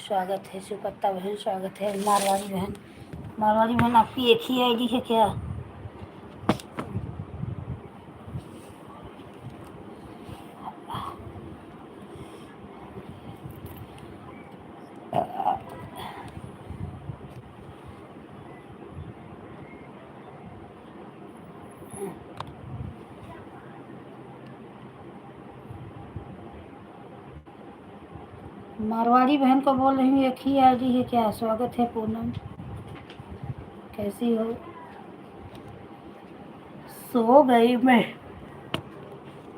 स्वागत है। सुपत्ता बहन स्वागत है। मारवाड़ी बहन, मारवाड़ी बहन आपकी एक ही आईडी है क्या? मारवाड़ी बहन को बोल रही हूँ एक ही आईडी है क्या? स्वागत है पूनम, कैसी हो? सो गई मैं,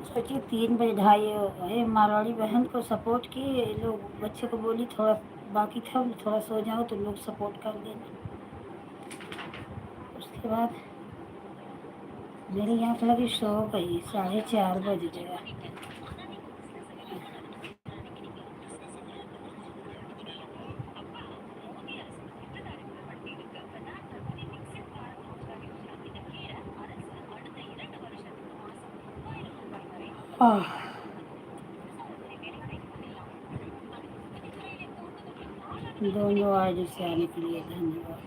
सोची 3 बजे 2:30 मारवाड़ी बहन को सपोर्ट किए लोग। बच्चे को बोली थोड़ा बाकी था, थोड़ा सो जाओ तो लोग सपोर्ट कर देना। उसके बाद मेरी आँख लगी, सो गई। 4:30 बज गया। दोनों आईडी से आने के लिए धन्यवाद।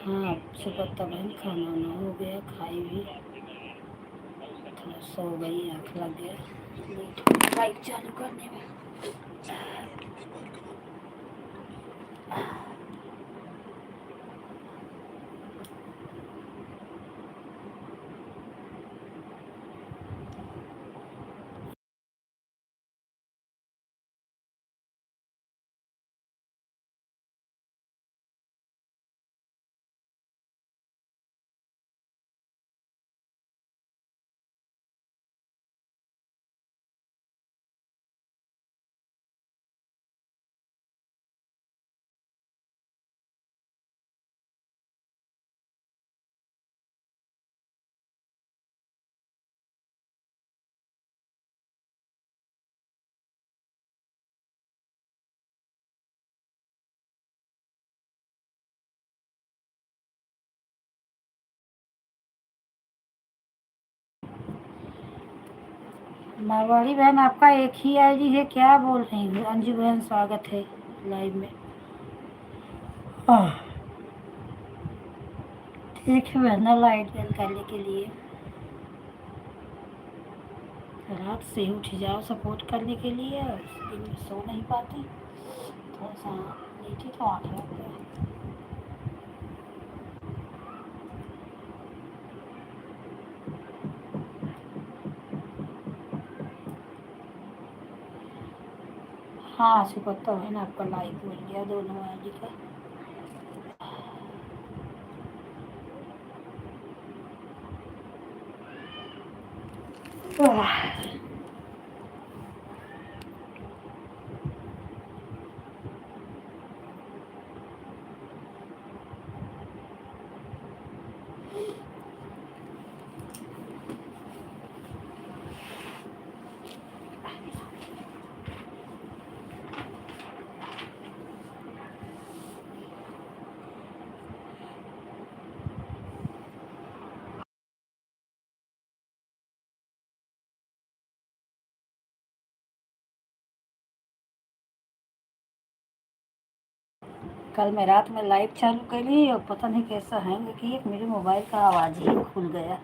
हाँ सुपत्ता बहन, खाना वाना हो गया, खाई भी, थोड़ा सो गई, आँख लग गया लाइट चालू करने में। मारवाड़ी बहन आपका एक ही आईडी है क्या? बोल रही हूँ। अंजू बहन स्वागत है लाइव में। ठीक है बहना, लाइट बंद करने के लिए रात से उठ जाओ सपोर्ट करने के लिए, और दिन में सो नहीं पाती, थोड़ा सा लेटी तो आँख लग गया। हाँ सुपत्ता बहन आपका लाइक मिल गया दोनों आईडी का। कल मैं रात में लाइव चालू करी और पता नहीं कैसा हैंग किया, मेरे मोबाइल का आवाज़ ही खुल गया।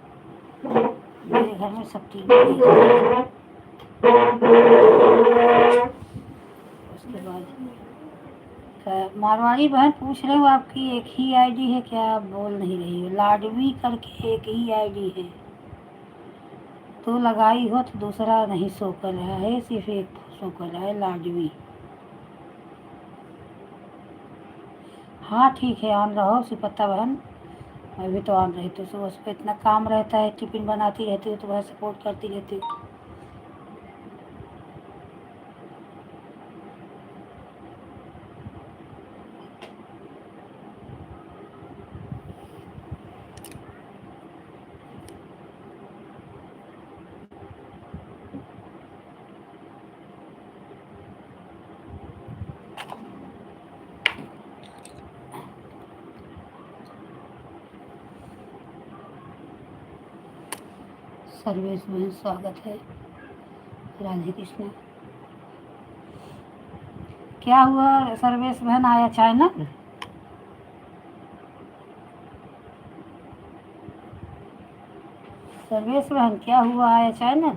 मेरे घर में सब टीवी देख रहे हैं। उसके बाद मारवाड़ी बहन पूछ रहे हो आपकी एक ही आईडी है क्या? आप बोल नहीं रही हो। लाडवी करके एक ही आईडी है तो लगाई हो तो दूसरा नहीं शो कर रहा है, सिर्फ एक शो कर रहा है, लाडवी। हाँ ठीक है, ऑन रहो सुपत्ता बहन, मैं भी तो ऑन रहती हूँ। सुबह सुबह इतना काम रहता है, टिफिन बनाती रहती हूँ तो वह सपोर्ट करती रहती हूँ। सर्वेश बहन स्वागत है। राधे कृष्ण। क्या हुआ सर्वेश बहन, आया चाइना? सर्वेश बहन क्या हुआ, आया चाइना?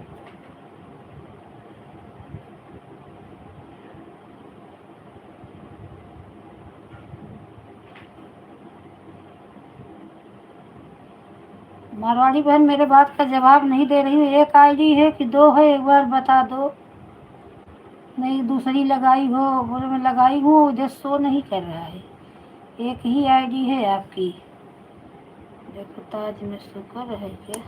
मारवाड़ी बहन मेरे बात का जवाब नहीं दे रही है। एक आईडी है कि दो है, एक बार बता दो। नहीं दूसरी लगाई हो, बोले मैं लगाई हूँ, इधर शो नहीं कर रहा है। एक ही आईडी है आपकी। देखो ताज में शुक्र है क्या?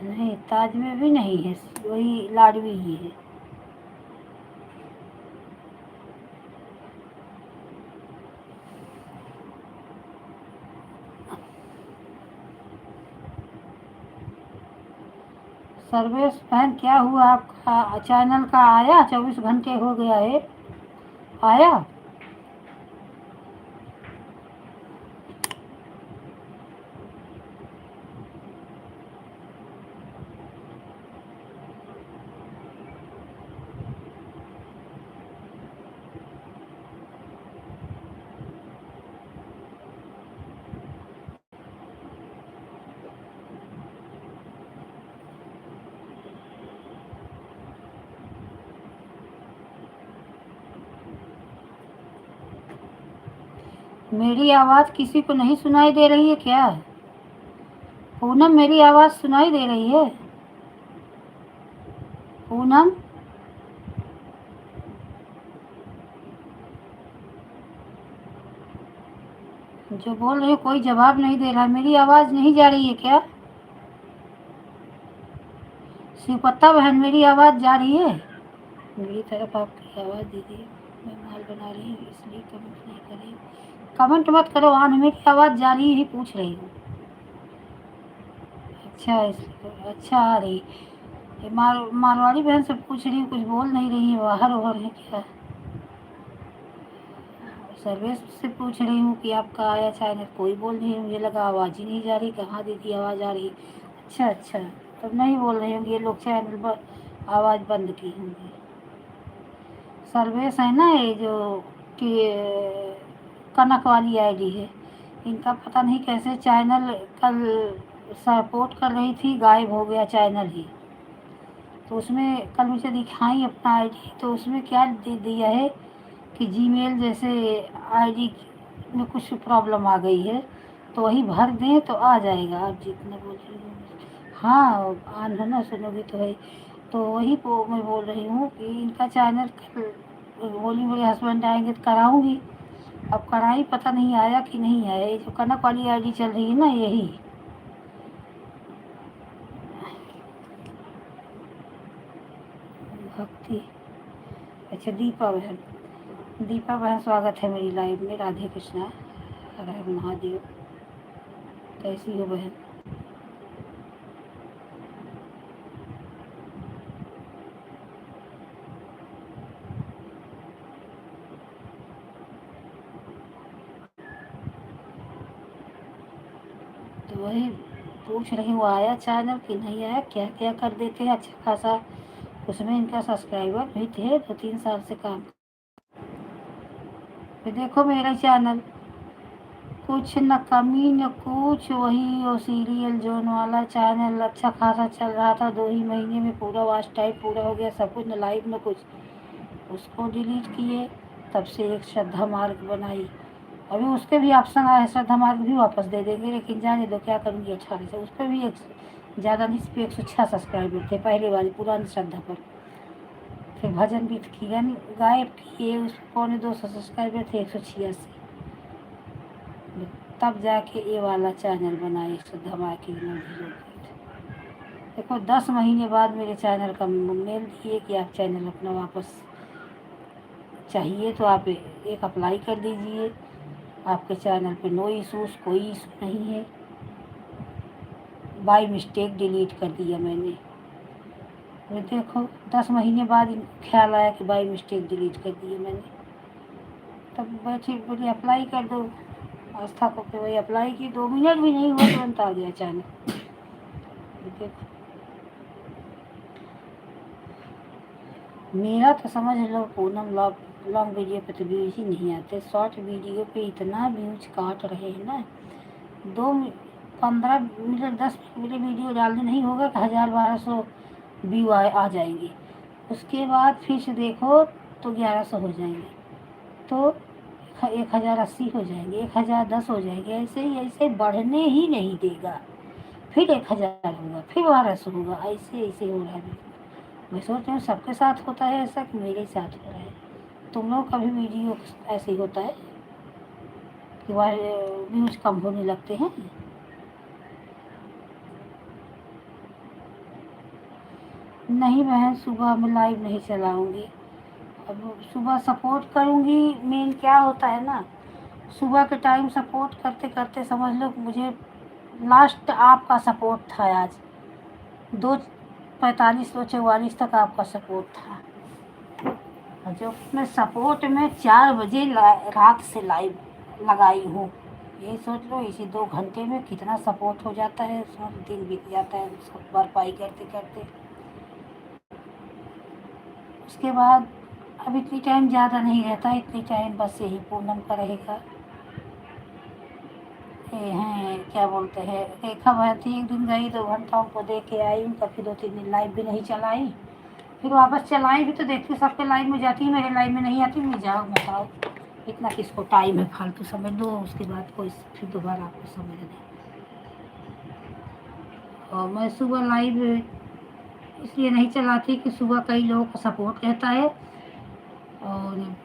नहीं ताज में भी नहीं है, वही लाडवी ही है। सर्वेश बहन क्या हुआ आपका चैनल का? आया 24 घंटे हो गया है, आया? मेरी आवाज़ किसी को नहीं सुनाई दे रही है क्या? पूनम मेरी आवाज़ सुनाई दे रही है? पूनम जो बोल रही हो कोई जवाब नहीं दे रहा। मेरी आवाज़ नहीं जा रही है क्या? शिवपत्ता बहन मेरी आवाज़ जा रही है? मेरी तरफ आपकी आवाज़ दीजिए। मैं माल बना रही हूँ इसलिए कमेंट नहीं कर रही। कमेंट मत करो, हाँ मेरी आवाज़ जा रही ही पूछ रही हूँ। अच्छा इसलिए अच्छा आ रही। ये मारवाड़ी बहन से पूछ रही हूँ, कुछ बोल नहीं रही है, बाहर ओहर है क्या? सर्वेश से पूछ रही हूँ कि आपका आया चैनल, कोई बोल नहीं, मुझे लगा आवाज़ ही नहीं जा रही। कहाँ दीदी आवाज़ आ रही? अच्छा अच्छा, तब नहीं बोल रही होंगी ये लोग, चैनल आवाज़ बंद की होंगी। सर्वेश है ना ये जो कि कनक वाली आईडी है, इनका पता नहीं कैसे चैनल कल सपोर्ट कर रही थी, गायब हो गया चैनल ही। तो उसमें कल मुझे दिखाई अपना आईडी, तो उसमें क्या दे दिया है कि जीमेल जैसे आईडी में कुछ प्रॉब्लम आ गई है, तो वही भर दें तो आ जाएगा। आप जितना बोल रही हो, हाँ आन है ना, सुनोगी तो है। तो वही मैं बोल रही हूँ कि इनका चैनल कल बोली मेरे हस्बैंड आएंगे तो कराऊंगी। अब कराई, पता नहीं आया कि नहीं आया। ये जो कनक वाली आईडी चल रही है ना, यही भक्ति। अच्छा दीपा बहन, दीपा बहन स्वागत है मेरी लाइव में। राधे कृष्णा, हर हर महादेव। कैसी हो बहन? तो वही पूछ रही हूँ आया चैनल कि नहीं आया, क्या क्या कर देते हैं अच्छा खासा। उसमें इनका सब्सक्राइबर भी थे 2-3 साल से काम। फिर देखो मेरा चैनल, कुछ न कमी न कुछ, वही वो सीरियल जोन वाला चैनल अच्छा खासा चल रहा था। 2 ही महीने में पूरा वॉच टाइम पूरा हो गया, सब कुछ न लाइव न कुछ। उसको डिलीट किए, तब से एक श्रद्धा मार्ग बनाई। अभी उसके भी ऑप्शन आया है, श्रद्धा मार्ग भी वापस दे देंगे, लेकिन जाने दो क्या करूँगी। 18 से उस पर भी एक ज़्यादा नहीं, इस पर 106 सब्सक्राइबर थे पहले वाली पुरानी श्रद्धा पर। फिर भजन भी किया, गायब किए, उस पर 250 सब्सक्राइबर थे, 186। तब जाके ये वाला चैनल बनाए, श्रद्धा माँ की देखो 10 महीने बाद मेरे चैनल का मेल दिए कि आप चैनल अपना वापस चाहिए तो आप एक अप्लाई कर दीजिए। आपके चैनल पे नो इशूज़, कोई इशू नहीं है। बाय मिस्टेक डिलीट कर दिया मैंने। तो देखो 10 महीने बाद इनको ख्याल आया कि बाय मिस्टेक डिलीट कर दिया मैंने। तब बैठी बोली अप्लाई कर दो। आस्था को पे वही अप्लाई की, 2 मिनट भी नहीं हुआ तुरंत आ गया अचानक। देखो मेरा तो समझ लो पूनम लॉन्ग वीडियो पे तो व्यूज ही नहीं आते, शॉर्ट वीडियो पे इतना व्यूज काट रहे हैं ना। 15 मिनट 10 मिनट वीडियो डालने नहीं होगा कि 1000-1200 व्यू आ जाएंगे। उसके बाद फिर से देखो तो 1100 हो जाएंगे, तो 1080 हो जाएंगे, 1010 हो जाएंगे, ऐसे बढ़ने ही नहीं देगा। फिर 1000 होगा, फिर 1200 होगा, ऐसे ऐसे हो रहा है। मैं सोच रही हूँ सबके साथ होता है ऐसा कि मेरे ही साथ हो रहा है। तुम लोग का भी वीडियो ऐसे ही होता है कि व्यूज कम होने लगते हैं? नहीं बहन, सुबह में लाइव नहीं चलाऊंगी। अब सुबह सपोर्ट करूंगी। मेन क्या होता है ना, सुबह के टाइम सपोर्ट करते करते समझ लो मुझे लास्ट आपका सपोर्ट था आज, 2:45 2:44 तक आपका सपोर्ट था। और जो मैं सपोर्ट में 4 बजे रात से लाइव लगाई हूँ, ये सोच लो इसी 2 घंटे में कितना सपोर्ट हो जाता है, उसमें दिन बीत जाता है सब भरपाई करते करते। उसके बाद अब इतनी टाइम ज़्यादा नहीं रहता, इतनी टाइम बस यही पूनम का रहेगा। ये हैं क्या बोलते हैं, रेखा बहन थी, एक दिन गई 2 घंटा उनको दे के आई, उनका फिर 2-3 दिन लाइव भी नहीं चलाई। फिर वापस चलाई भी तो देखती सबके लाइव में जाती, मेरे लाइव में नहीं आती। मैं जाओ बताओ, इतना किसको टाइम है, फालतू समझ लो, उसके बाद कोई फिर दोबारा आपको समझ नहीं। और मैं सुबह लाइव इसलिए नहीं चलाती कि सुबह कई लोगों का सपोर्ट रहता है, और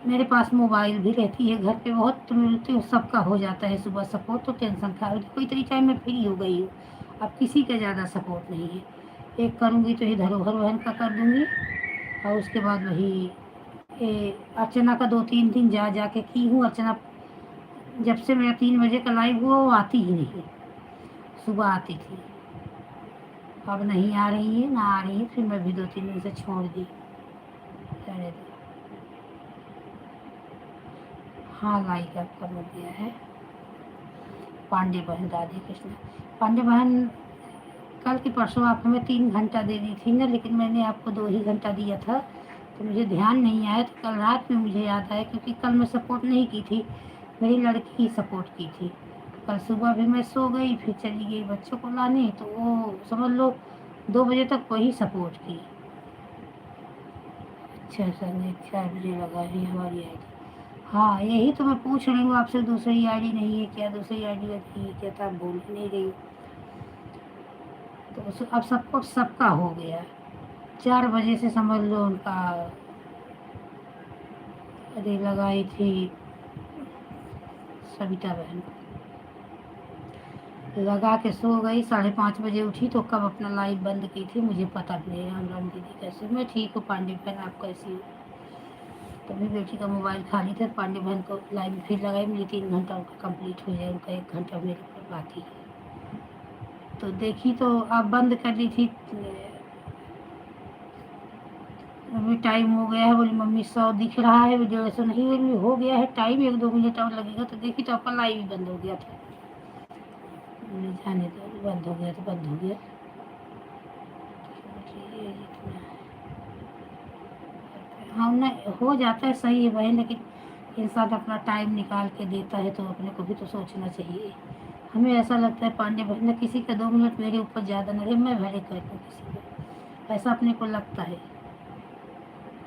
मेरे पास मोबाइल भी रहती है घर पे बहुत, तो मिलती सबका हो जाता है सुबह सपोर्ट, तो टेंशन खा कोई तरी टाइम में फ्री हो गई हूँ। अब किसी का ज़्यादा सपोर्ट नहीं है, एक करूँगी तो ये धरोहर बहन का कर दूँगी, और उसके बाद वही अर्चना का 2-3 दिन जा जा के की हूँ। अर्चना जब से मेरा 3 बजे का लाइव हुआ वो आती ही नहीं, सुबह आती थी, अब नहीं आ रही है, ना आ रही है, फिर मैं भी 2-3 दिन से छोड़ दी। हाँ लाइक आपका मिल गया है। पांडे बहन, राधे कृष्ण। पांडे बहन कल की परसों आप हमें 3 घंटा दे दी थी ना, लेकिन मैंने आपको 2 ही घंटा दिया था, तो मुझे ध्यान नहीं आया। तो कल रात में मुझे याद आया, क्योंकि कल मैं सपोर्ट नहीं की थी, मेरी लड़की ही सपोर्ट की थी। कल सुबह भी मैं सो गई, फिर चली गई बच्चों को लाने, तो वो समझ लो 2 बजे तक वही सपोर्ट की। अच्छा सर, 4 बजे लगा है हमारी आई डी। हाँ यही तो मैं पूछ रही हूँ आपसे, दूसरी आईडी नहीं है क्या, दूसरी आईडी रखी है क्या, तो आप बोल ही नहीं रही। तो अब सपोर्ट सबका हो गया, 4 बजे से समझ लो उनका अरे लगाई थी सविता बहन, लगा के सो गई, 5:30 बजे उठी, तो कब अपना लाइव बंद की थी मुझे पता भी नहीं। राम राम दीदी कैसे? मैं ठीक हूँ पांडे बहन, आप कैसी हो? तभी बेटी का मोबाइल खाली था, पांडे बहन को लाइव फिर लगाई, मेरी 3 घंटा उनका कंप्लीट हो जाए, उनका 1 घंटा मेरे ऊपर बाकी है। तो देखी तो आप बंद कर दी थी, अभी टाइम हो गया है, बोली मम्मी 100 दिख रहा है, 150 नहीं, बोली हो गया है टाइम, 1-2 मिनट और लगेगा। तो देखी तो आपका लाइव ही बंद हो गया था। जाने दो, बंद हो गया तो बंद हो गया। हाँ ना, हो जाता है सही है भाई, लेकिन इंसान अपना टाइम निकाल के देता है तो अपने को भी तो सोचना चाहिए। हमें ऐसा लगता है पांडे भाई ने किसी का 2 मिनट मेरे ऊपर ज़्यादा न रहे, मैं भले कर दूँ किसी को, ऐसा अपने को लगता है।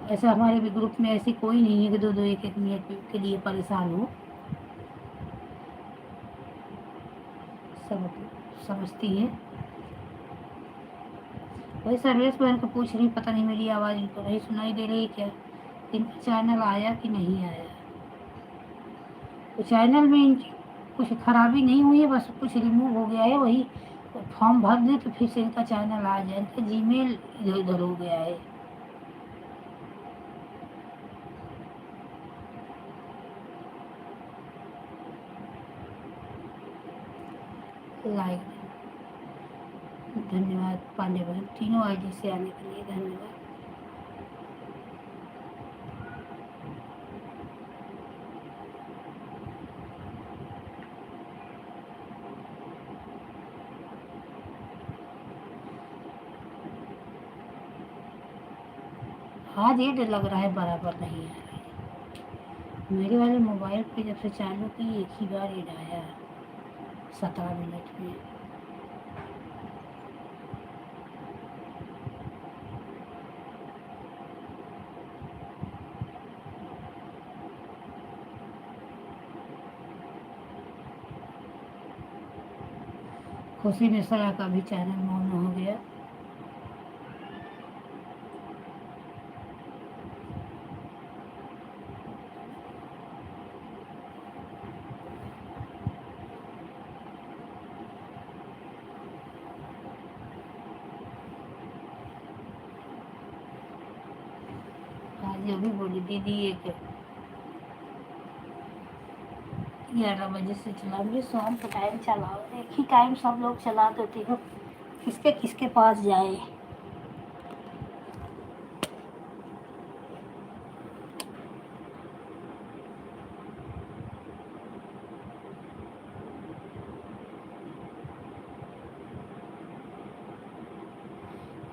ऐसा हमारे भी ग्रुप में ऐसी कोई नहीं है कि 2-2 1-1 मिनट के लिए परेशान हो, सब समझती है। वही सर्वेश बहन को पूछ रही, पता नहीं मेरी आवाज़ इनको नहीं सुनाई दे रही क्या, इनका चैनल आया कि नहीं आया। तो चैनल में इनकी कुछ खराबी नहीं हुई है, बस कुछ रिमूव हो गया है, वही फॉर्म भर दे तो फिर से इनका चैनल आ जाए, इनका जीमेल इधर उधर हो गया है। लाइक धन्यवाद पांडे बहन, तीनों आईडी से आने के लिए धन्यवाद। आज ये डर लग रहा है बराबर नहीं आ रहा है। मेरे वाले मोबाइल पे जब से चालू की एक ही बार एड आया 17 मिनट में। खुशी मिश्रा का भी चैनल मौन हो गया। आज अभी बोली दीदी एक 11 बजे से चलाऊंगी, शाम का टाइम चलाओ। एक ही टाइम सब लोग चला देती हो, किसके किसके पास जाए।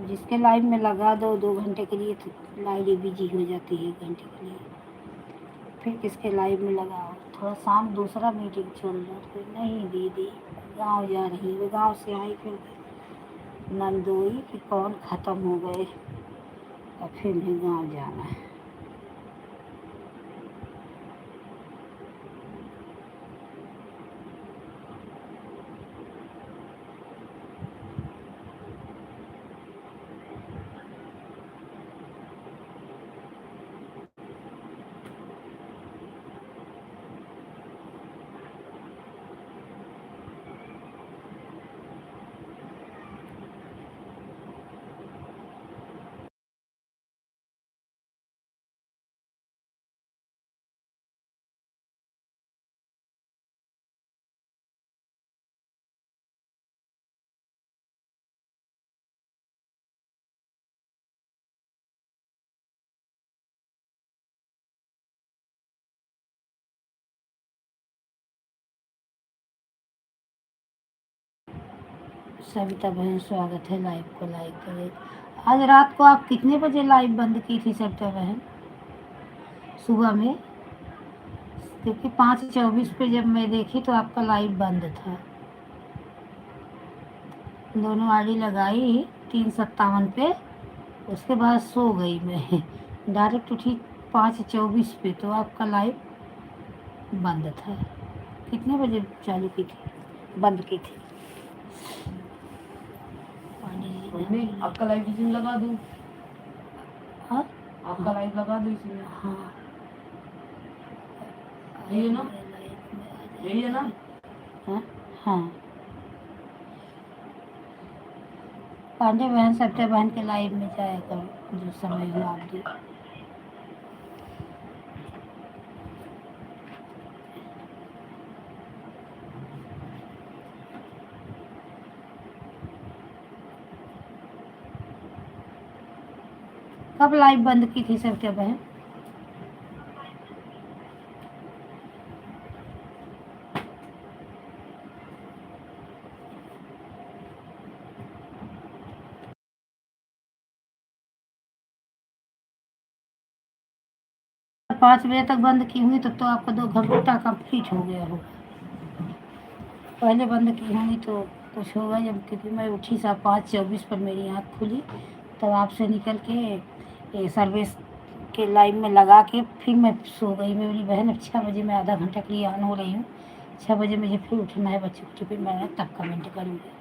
जिसके लाइव में लगा दो 2 घंटे के लिए तो लाइव बिजी हो जाती है 1 घंटे के लिए। फिर किसके लाइव में लगाओ। थोड़ा शाम दूसरा मीटिंग चल रहा तो नहीं दीदी गांव जा रही है। गांव से आई फिर नंदोई कि कौन ख़त्म हो गए और फिर भी गांव जाना है। सविता बहन स्वागत है, लाइव को लाइक करें। आज रात को आप कितने बजे लाइव बंद की थी सविता बहन? सुबह में, क्योंकि 5:24 पे जब मैं देखी तो आपका लाइव बंद था। दोनों आईडी लगाई 3:57 पे, उसके बाद सो गई मैं। डायरेक्ट उठी 5:24 पे तो आपका लाइव बंद था। कितने बजे चालू की थी, बंद की थी? मम्मी आपका लाइव इसमें लगा दूं? हाँ आपका लाइव लगा दूं इसमें? हाँ यही है ना? यही है ना? हाँ हाँ। पांडे बहन सत्य बहन के लाइव में जाया करो जो समय हो आप दो। कब लाइव बंद की थी सत्य बहन? तो 5 बजे तक बंद की हुई तब तो आपका 2 घंटा कंप्लीट हो गया होगा। पहले बंद की होंगी तो कुछ होगा जब, क्योंकि मैं उठी 5:24 पर मेरी आँख खुली तब आपसे निकल के ये सर्विस के लाइव में लगा के फिर मैं सो गई। मेरी बहन अब 6 बजे मैं आधा घंटा के लिए ऑन हो रही हूँ। 6 बजे मुझे फिर उठना है बच्चे को, फिर मैं तब कमेंट करूँगी।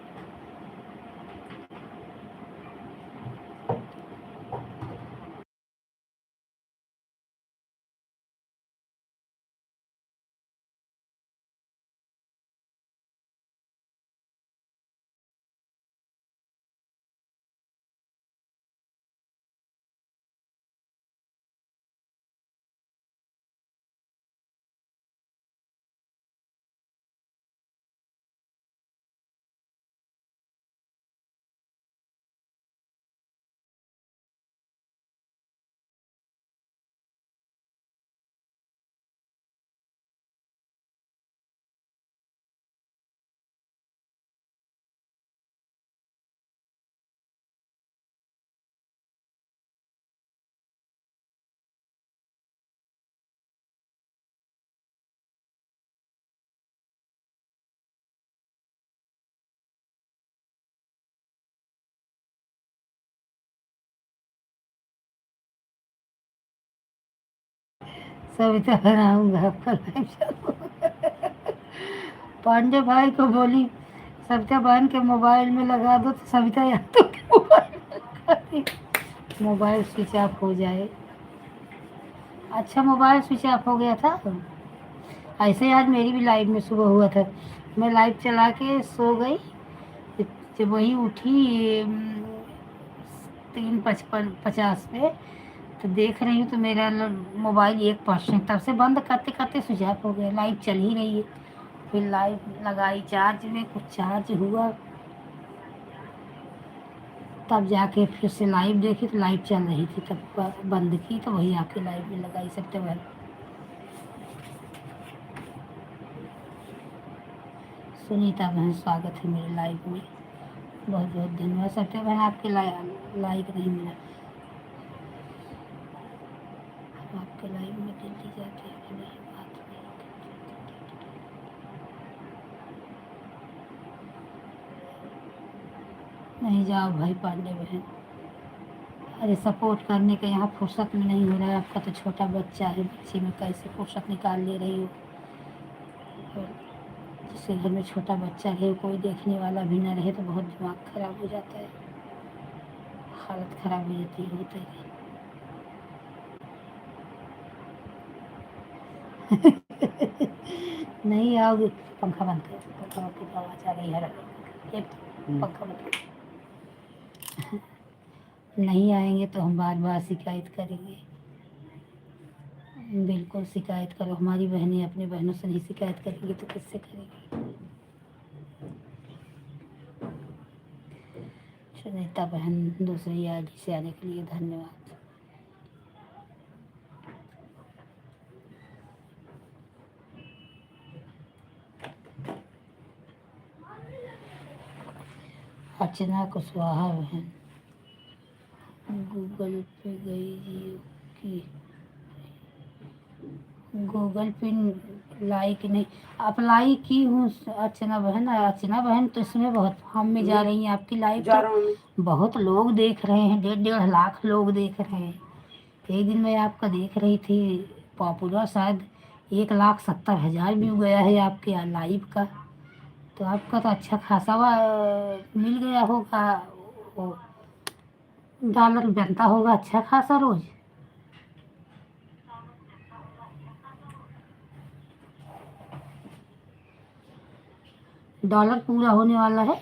सविता बनाऊंगा आपका लाइव चालू। पांडे भाई को बोली सविता बहन के मोबाइल में लगा दो, तो सविता यादव के मोबाइल में लगा दी, मोबाइल स्विच ऑफ हो जाए। अच्छा, मोबाइल स्विच ऑफ हो गया था। ऐसे ही आज मेरी भी लाइव में सुबह हुआ था। मैं लाइव चला के सो गई, जब वही उठी 3:50 पे, तो देख रही हूँ तो मेरा मोबाइल 1%, तब से बंद करते करते स्विच ऑफ हो गया। लाइव चल ही रही है, फिर लाइव लगाई चार्ज में, कुछ चार्ज हुआ, तब जाके फिर से लाइव देखी तो लाइव चल रही थी, तब बंद की तो वही आके लाइव में लगाई सितंबर। सुनीता बहन स्वागत है मेरे लाइव में, बहुत बहुत धन्यवाद। सत्या बहन आपके लाइक नहीं मिला, हम आपके लाइव में जल्दी जाते हैं, नहीं बात नहीं जाओ भाई पांडे बहन। अरे सपोर्ट करने का यहाँ फुर्सत में नहीं हो रहा है। आपका तो छोटा बच्चा है, बच्चे में कैसे फुर्सत निकाल ले रही हो। और जिसके घर में छोटा बच्चा रहे, कोई देखने वाला भी ना रहे, तो बहुत दिमाग खराब हो जाता है, हालत खराब हो जाती है, होता है। नहीं आओगे, पंखा बंद कर, पंखा बंद कर, आवाज आ रही है, ये पंखा बंद कर। नहीं आएंगे तो हम बार बार शिकायत करेंगे। बिल्कुल शिकायत करो, हमारी बहनें अपनी बहनों से नहीं शिकायत करेंगी तो किससे करेंगी। सुनीता बहन दूसरी आईडी से आने के लिए धन्यवाद। अर्चना कुशवाहा बहन गूगल पे गई जियो की, गूगल पे लाइक नहीं, अप्लाई की हूँ अर्चना बहन। अर्चना बहन तो इसमें बहुत फॉर्म में जा रही हैं, आपकी लाइव तो बहुत लोग देख रहे हैं, 1.5 लाख लोग देख रहे हैं। एक दिन मैं आपका देख रही थी, पॉपुलर शायद 1,70,000 व्यू गया है आपके लाइव का, तो आपका तो अच्छा खासा मिल गया होगा, वो डॉलर बनता होगा अच्छा खासा रोज। डॉलर पूरा होने वाला है,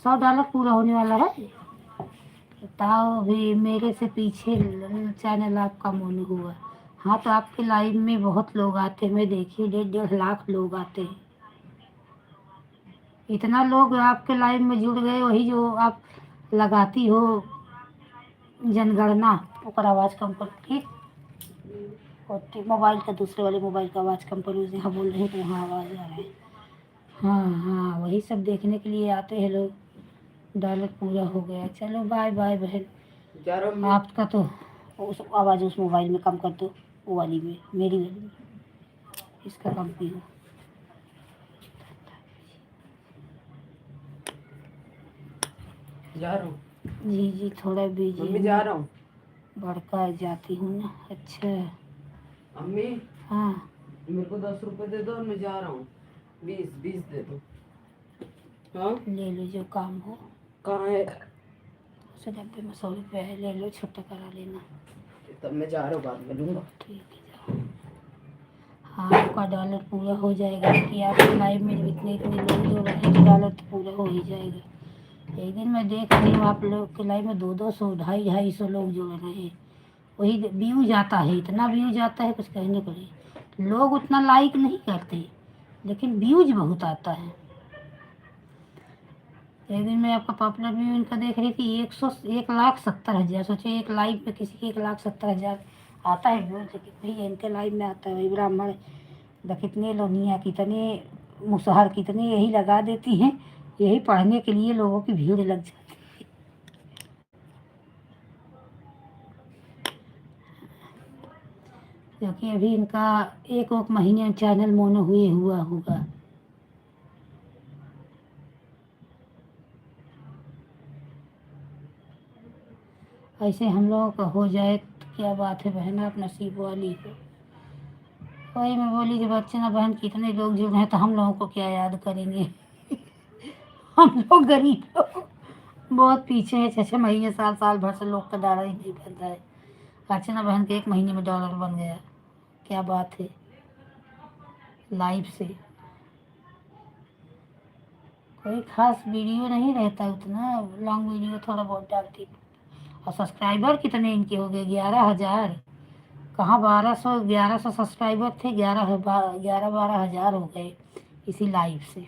$100 पूरा होने वाला है। बताओ भी, मेरे से पीछे चैनल आपका मोनू हुआ। हाँ, तो आपके लाइव में बहुत लोग आते हैं, मैं देखी 1.5 लाख लोग आते हैं। इतना लोग आपके लाइव में जुड़ गए, वही जो आप लगाती हो जनगणना, ऊपर आवाज़ कम कर, ठीक। और मोबाइल का, दूसरे वाले मोबाइल का आवाज़ कम करो, यहाँ बोल रहे हैं तो वहाँ आवाज़ आ रहा है। हाँ हाँ, वही सब देखने के लिए आते हैं लोग। डॉलर पूरा हो गया, चलो बाय बाय बहन। आपका तो उस आवाज़ उस मोबाइल में कम कर दो, वो वाली में, मेरी वाली में, इसका कम की हो। जा रहा हूँ जी जी, थोड़ा बिजी मम्मी, जा रहा हूँ। भड़का जाती हूँ ना। अच्छा अम्मी, हाँ, मेरे को 10 रुपए दे दो और मैं जा रहा हूँ। 20 दे दो। हाँ, ले लो जो काम हो। कहाँ है? 190 में 100 रुपये है, ले लो, छुट्टा करा लेना। तब मैं जा रहा हूँ, बाद में लूँगा। ठीक है, जाओ। हाँ, आपका डॉलर पूरा हो जाएगा कि आपके लाइव में इतने इतने लोग जो रहे तो डॉलर तो पूरा हो ही जाएगा। एक दिन मैं देख रही हूँ आप लोग के लाइव में 200-200 250-250 लोग जुड़ रहे हैं, वही व्यू जाता है, इतना व्यू जाता है कुछ कहने को नहीं। लोग उतना लाइक नहीं करते, लेकिन व्यूज बहुत आता है। एक दिन मैं आपका पॉपुलर व्यू इनका देख रही थी, 1,70,000। सोचे एक लाइव पे किसी के 1,70,000 आता है व्यूज, लेकिन भाई इनके लाइव में आता है। वही ब्राह्मण कितने लोनिया, कितने मुसहर, कितने यही लगा देती हैं, यही पढ़ने के लिए लोगों की भीड़ लग जाती है। क्योंकि अभी इनका एक महीने चैनल मोनो हुए हुआ होगा। ऐसे हम लोगों का हो जाए तो क्या बात है बहन, आप नसीब वाली हो। वही मैं बोली कि बच्चे ना बहन कितने लोग जुड़े हैं तो हम लोगों को क्या याद करेंगे। हम लोग गरीब लोग बहुत पीछे हैं। 6 6 महीने साल साल भर से लोग का डॉलर ही नहीं बन रहा है। अर्चना बहन के 1 महीने में डॉलर बन गया। क्या बात है। लाइव से कोई खास वीडियो नहीं रहता, उतना लॉन्ग वीडियो थोड़ा बहुत डालती हूँ। और सब्सक्राइबर कितने इनके हो गए, 11,000। कहाँ 1200 1100 सब्सक्राइबर थे, 11 12 हज़ार हो गए इसी लाइव से।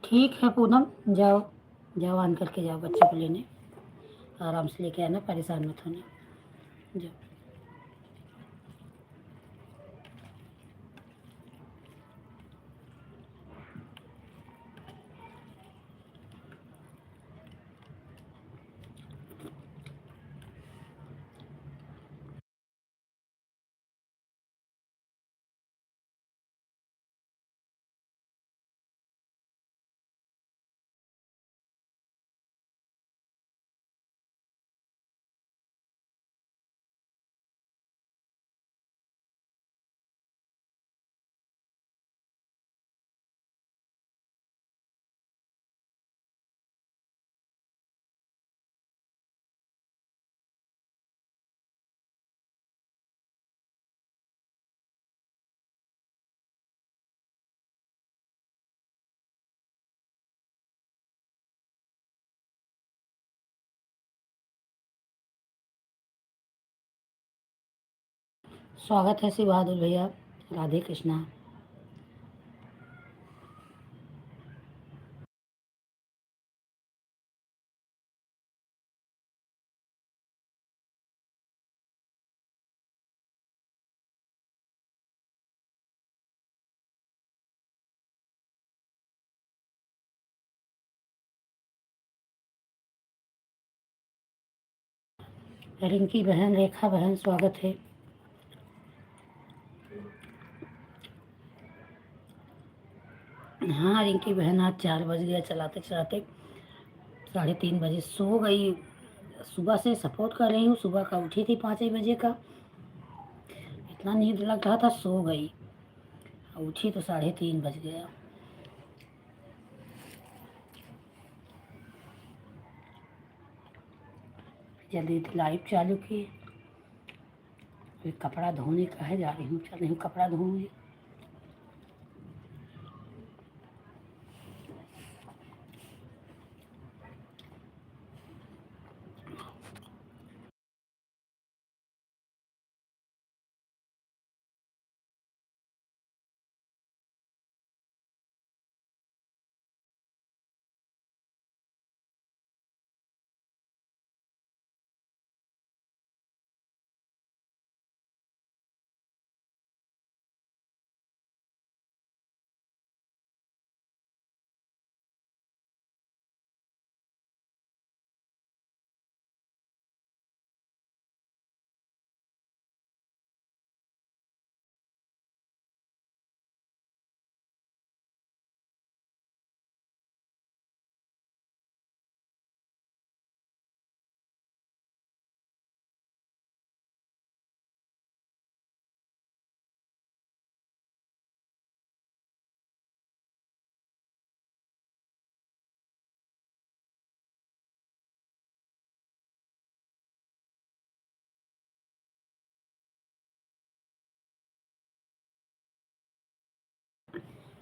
ठीक है पूनम, जाओ जाओ, ऑन करके जाओ बच्चे को लेने। आराम से लेके आना, परेशान मत होना। जाओ। स्वागत है श्री बहादुर भैया। राधे कृष्णा। रिंकी बहन, रेखा बहन, स्वागत है। हाँ रिंकी बहन, आज 4 बज गया चलाते चलाते। 3:30 बजे सो गई। सुबह से सपोर्ट कर रही हूँ, सुबह का उठी थी 5 बजे का। इतना नींद लग रहा था, सो गई। उठी तो 3:30 बज गया। जल्दी लाइट चालू की। फिर कपड़ा धोने का है, जा रही हूँ, चल रही हूँ कपड़ा धोऊंगी।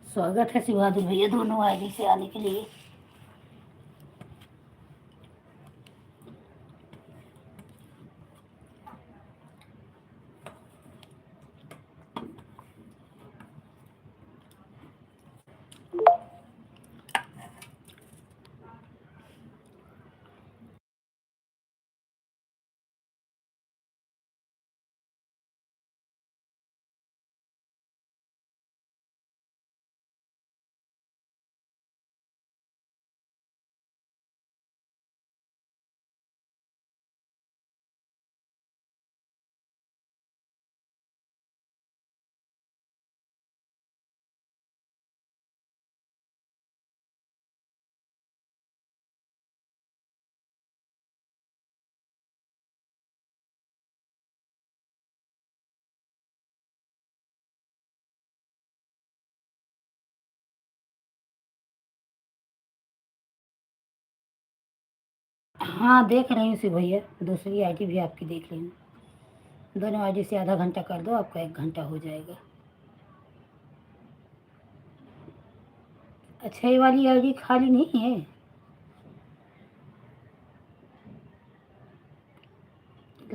स्वागत है श्री बहादुर भैया दोनों आईडी से आने के लिए। हाँ देख रही हूँ शिव भैया, दूसरी आईडी भी आपकी देख रही हूँ। दोनों आईडी से आधा घंटा कर दो, आपका 1 घंटा हो जाएगा। अच्छा ये वाली आईडी खाली नहीं है?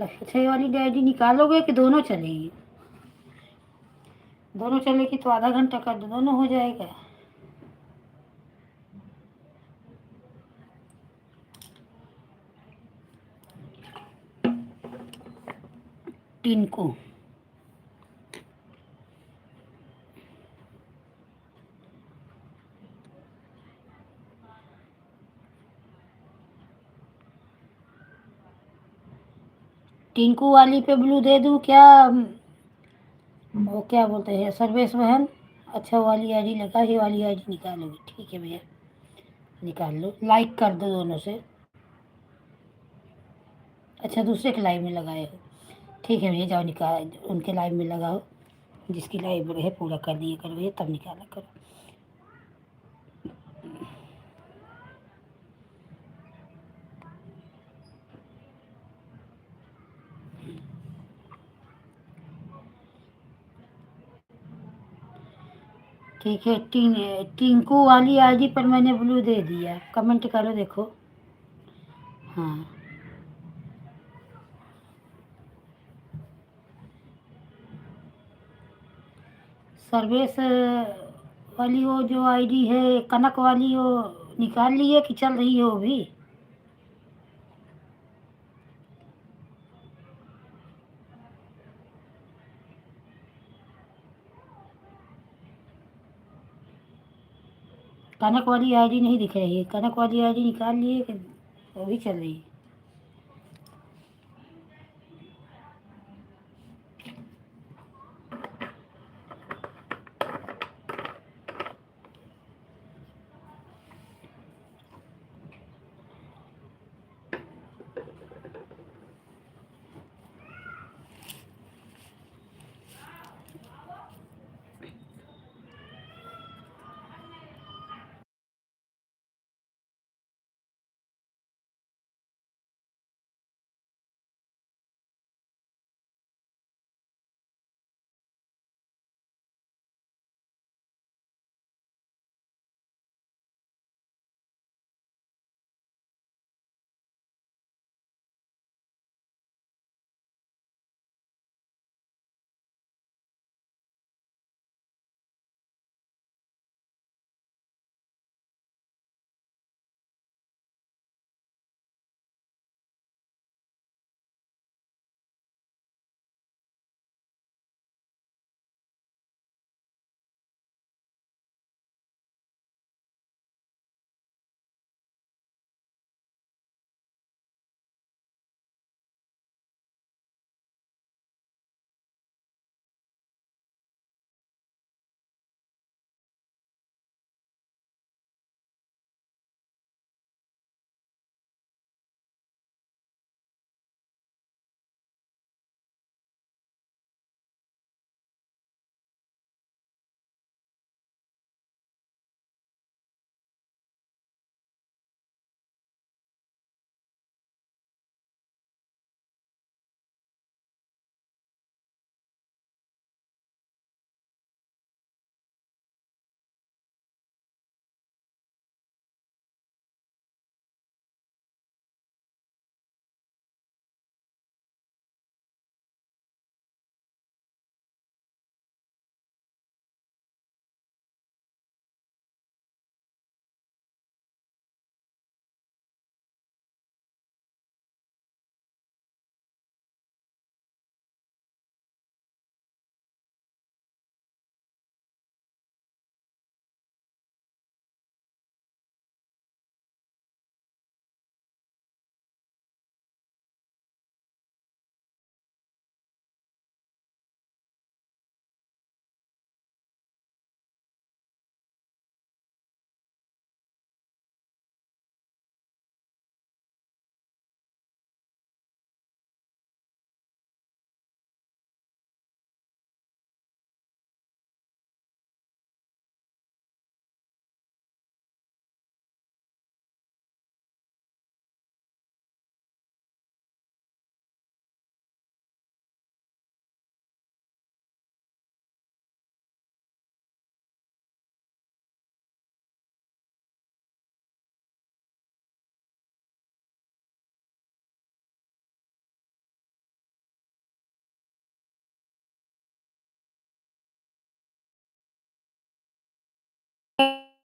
अच्छा ये वाली आईडी निकालोगे कि दोनों चलेगी? दोनों चलेगी तो आधा घंटा कर दो, दोनों हो जाएगा। टिंकू, टिंकू वाली पे ब्लू दे दूँ क्या? वो क्या बोलते हैं सर्वेश बहन। अच्छा वाली आईडी लगा, ये वाली आईडी निकालोगे? ठीक है भैया, निकाल लो। लाइक कर दो दोनों से। अच्छा दूसरे के लाइव में लगाए हो? ठीक है भैया, जाओ निकाल, उनके लाइव में लगाओ। जिसकी लाइव है पूरा कर दिए करो भैया, तब निकाला करो। ठीक है, टिंकू वाली आईडी पर मैंने ब्लू दे दिया, कमेंट करो देखो। हाँ सर्विस वाली वो जो आईडी है कनक वाली, वो निकाल लिए कि चल रही है वो भी? कनक वाली आईडी नहीं दिख रही है, कनक वाली आईडी निकाल लिए कि वो भी चल रही है?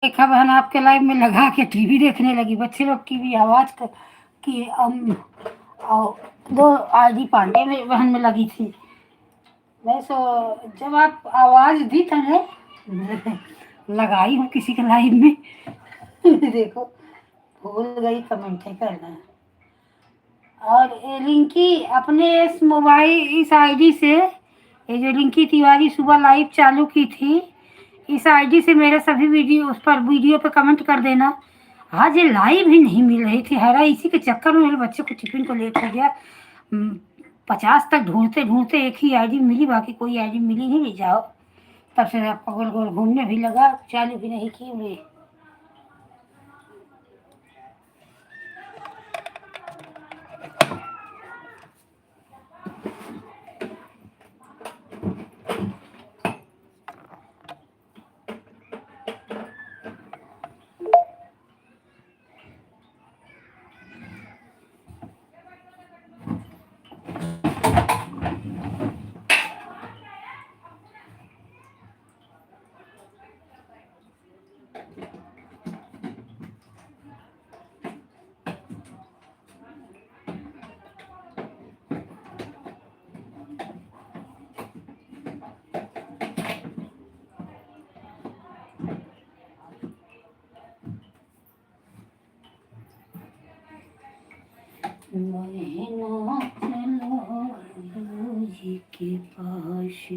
देखा बहन आपके लाइव में लगा के टीवी देखने लगी, बच्चे लोग की भी आवाज की और दो आईडी पांडे में बहन में लगी थी। मैं सो जब आप आवाज दी तो मैं लगाई हूँ किसी के लाइव में देखो भूल गई कमेंट करना। और ये रिंकी अपने इस मोबाइल इस आईडी से, ये जो रिंकी तिवारी सुबह लाइव चालू की थी, इस आईडी से मेरे सभी वीडियो उस पर वीडियो पे कमेंट कर देना। आज ये लाइव ही नहीं मिल रही थी, हरा इसी के चक्कर में मेरे बच्चे को टिफिन को लेट हो गया। 50 तक ढूंढते ढूंढते एक ही आईडी मिली, बाकी कोई आईडी मिली ही नहीं। जाओ तब से आपका गोल गोल घूमने भी लगा, चालू भी नहीं की हुई। बहना चलो गुरु जी के पास,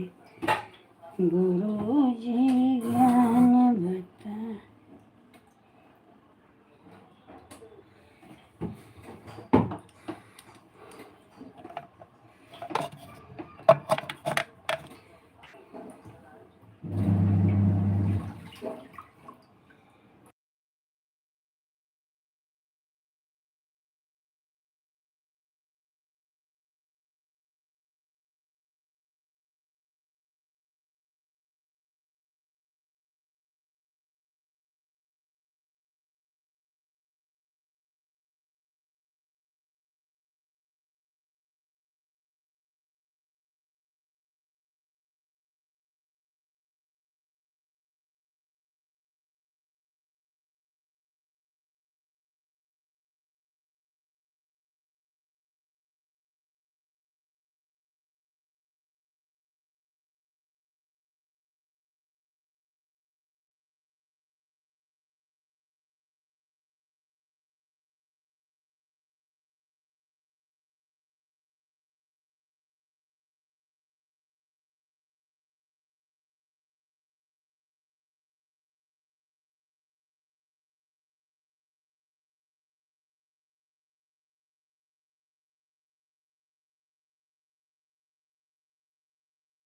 गुरु जी ज्ञान बता।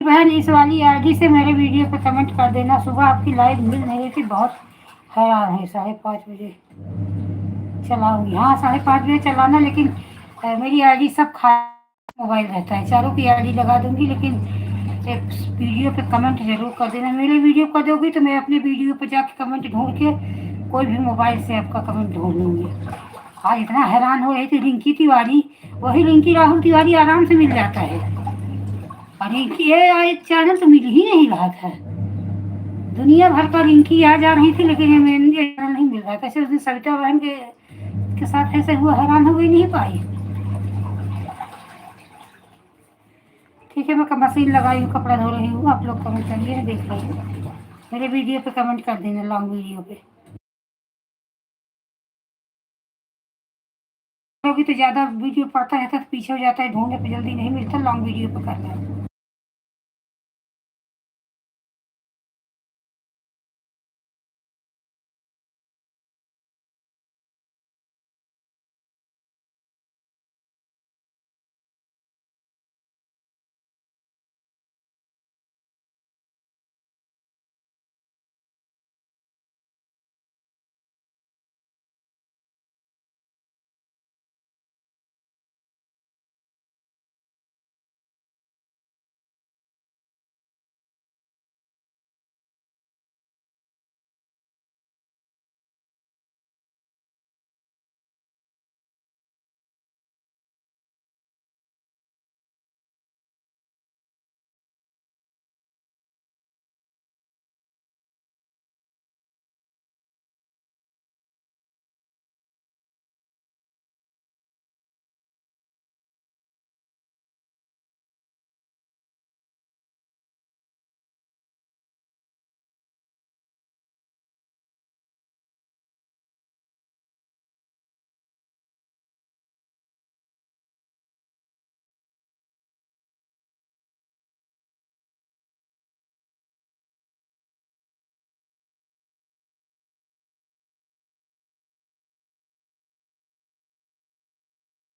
बहन इस वाली आईडी से मेरे वीडियो पे कमेंट कर देना। सुबह आपकी लाइव मिल नहीं रही थी, बहुत हैरान है। 5:30 बजे चलाऊंगी, हाँ 5:30 बजे चलाना, लेकिन मेरी आईडी सब खा मोबाइल रहता है। चारों की आईडी लगा दूंगी, लेकिन एक वीडियो पे कमेंट जरूर कर देना। मेरे वीडियो कर दोगी तो मैं अपने वीडियो पे जाके कमेंट ढूंढ के कोई भी मोबाइल से आपका कमेंट ढूंढ लूंगी। आज इतना हैरान हो रही थी रिंकी तिवारी, वही रिंकी राहुल तिवारी आराम से मिल जाता है, और रिंकी ये चैनल तो मिल ही नहीं रहा था। दुनिया भर का रिंकी आ जा रही थी, लेकिन ये मेन चैनल नहीं मिल रहा था। ऐसे उस दिन सविता बहन के साथ ऐसे हुआ, हैरान हो गई, नहीं पाई। ठीक है, मैं मशीन लगाई हूँ, कपड़ा धो रही हूँ। आप लोग कमेंट करिए, देख लीजिए मेरे वीडियो पे कमेंट कर देना, लॉन्ग वीडियो पे होगी तो ज़्यादा वीडियो पड़ता रहता है तो पीछे हो जाता है, ढूंढने पे जल्दी नहीं मिलता। लॉन्ग वीडियो पे करना है।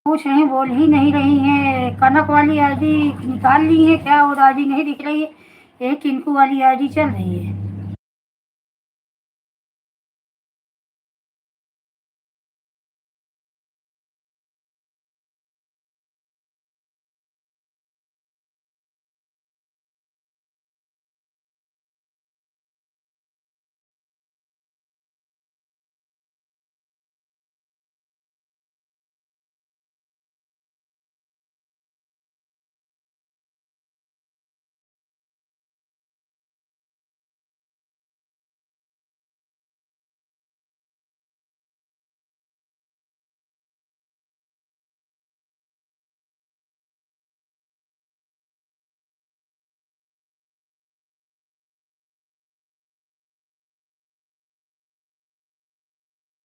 पूछ रही, बोल ही नहीं रही हैं। कनक वाली आईडी निकाल ली है क्या? और आईडी नहीं दिख रही है, एक टिंकू वाली आईडी चल रही है।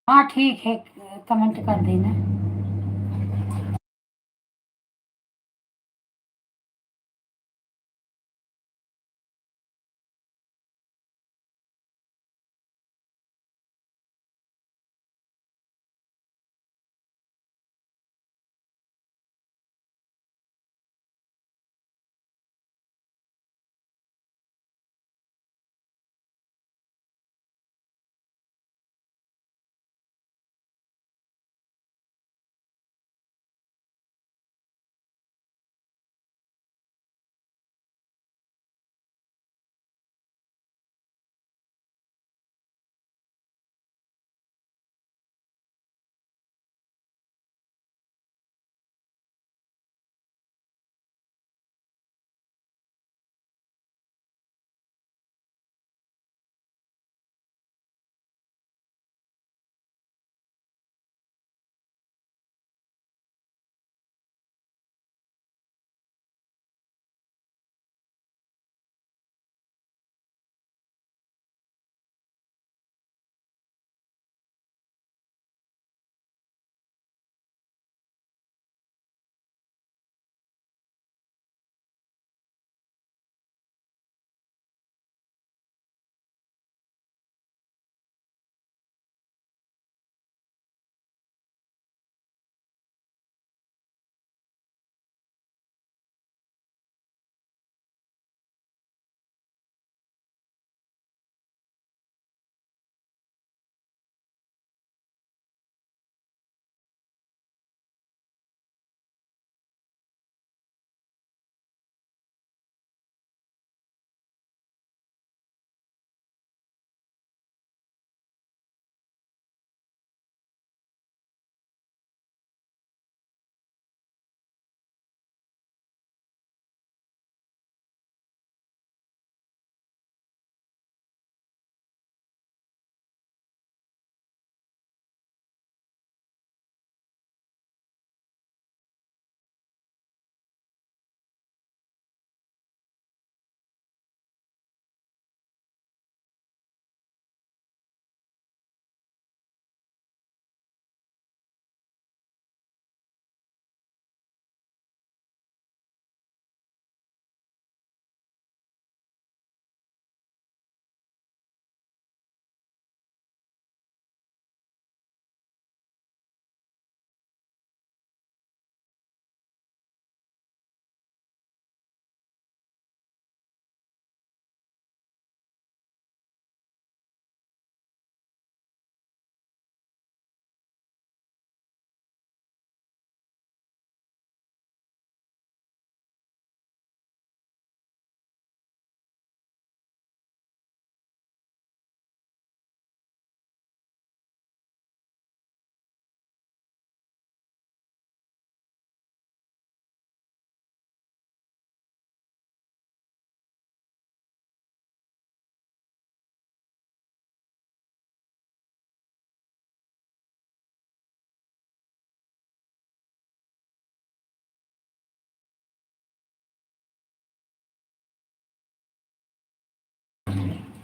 हाँ ठीक है, कमेंट कर देना।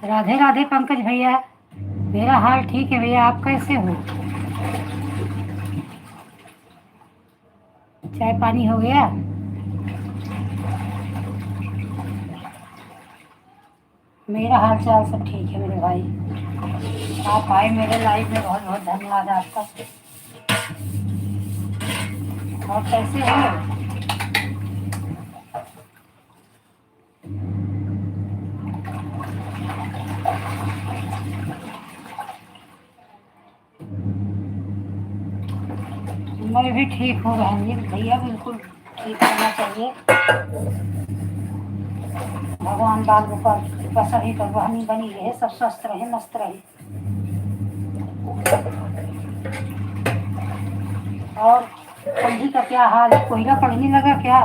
राधे राधे पंकज भैया। मेरा हाल ठीक है भैया, आप कैसे हो? चाय पानी हो गया? मेरा हाल चाल सब ठीक है मेरे भाई। आप आए मेरे लाइफ में, बहुत बहुत धन्यवाद आपका। और कैसे हो? मैं भी ठीक हूँ बहन जी, भैया बिल्कुल ठीक होना चाहिए। भगवान बाल गोपाल कृपा सभी पर बहनी बनी रहे, सब स्वस्थ रहे, मस्त रहे। और ठंडी का क्या हाल है? कोयला पड़ने लगा क्या?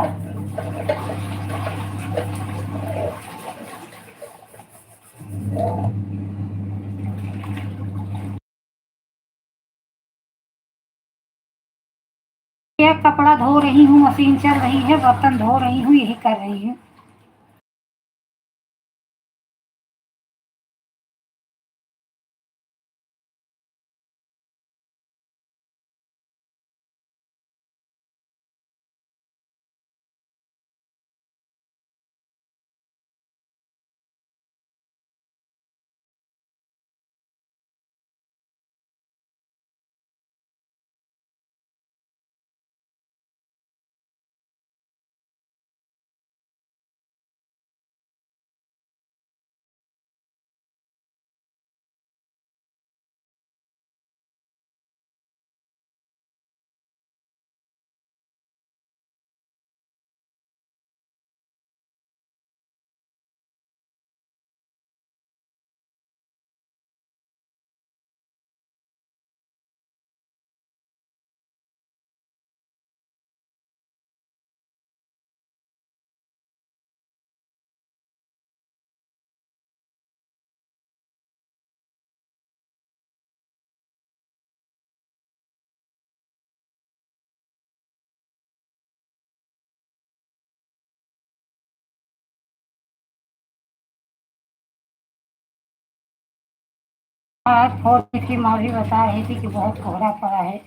एक कपड़ा धो रही हूँ, मशीन चल रही है, बर्तन धो रही हूँ, यही कर रही हूँ। आज फोन की माँ भी बता रही थी कि बहुत कोहरा पड़ा है।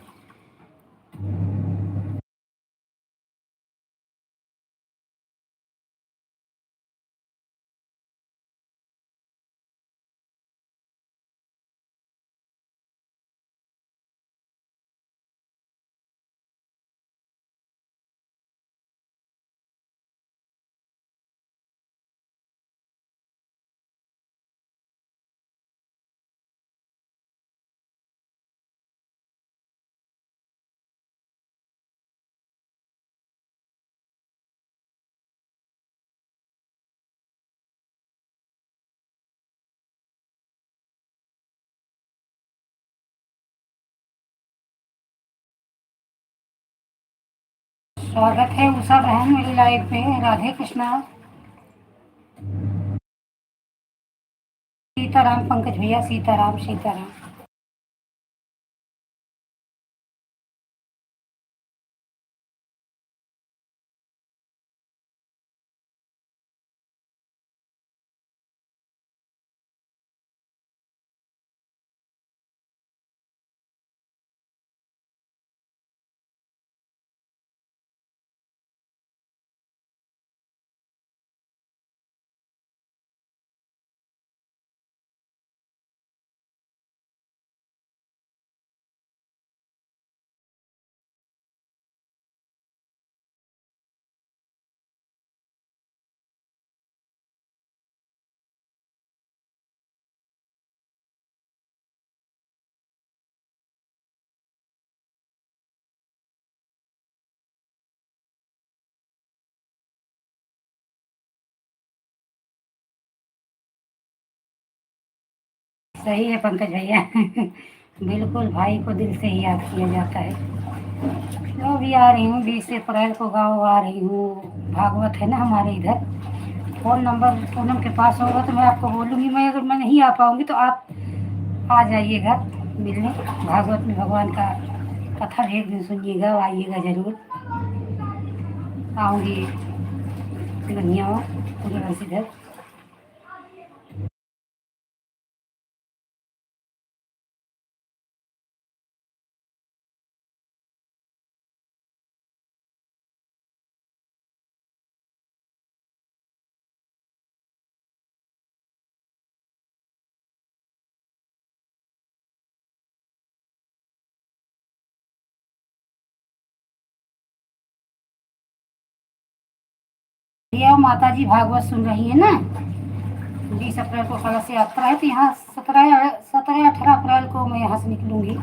स्वागत है उषा बहन मेरी लाइफ में। राधे कृष्णा। सीताराम पंकज भैया, सीताराम सीताराम। सही है पंकज भैया। बिल्कुल, भाई को दिल से ही याद किया जाता है। मैं भी आ रही हूँ 20 अप्रैल को, गाँव आ रही हूँ। भागवत है ना हमारे इधर। फ़ोन नंबर पूनम के पास होगा तो मैं आपको बोलूँगी। मैं अगर मैं नहीं आ पाऊँगी तो आप आ जाइएगा मिलने। भागवत में भगवान का कथा भी एक दिन सुनिएगा, आइएगा ज़रूर। आऊँगी गनिया पूरे बस इधर। भैया माता जी भागवत सुन रही है ना। 20 अप्रैल को कलश यात्रा है, तो यहाँ 17 18 अप्रैल को मैं यहाँ से निकलूंगी।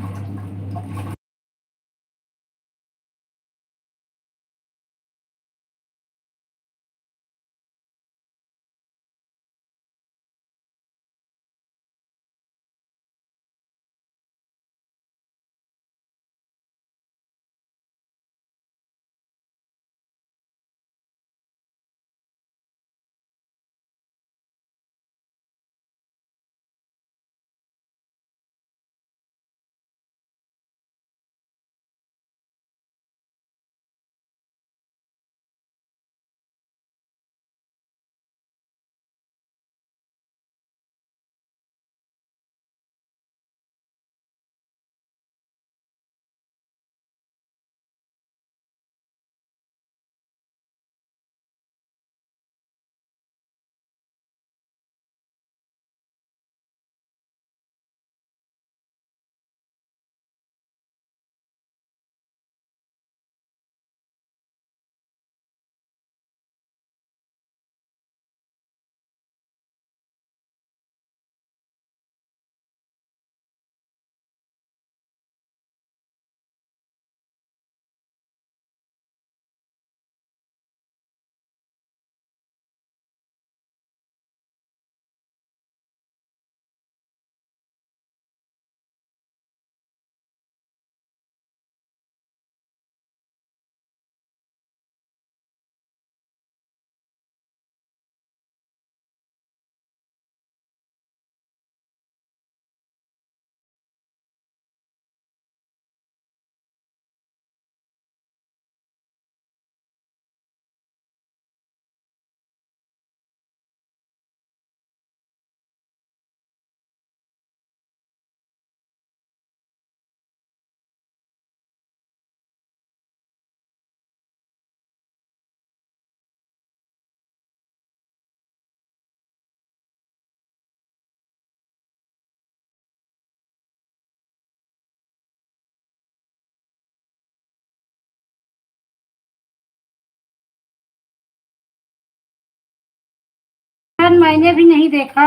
मैंने भी नहीं देखा,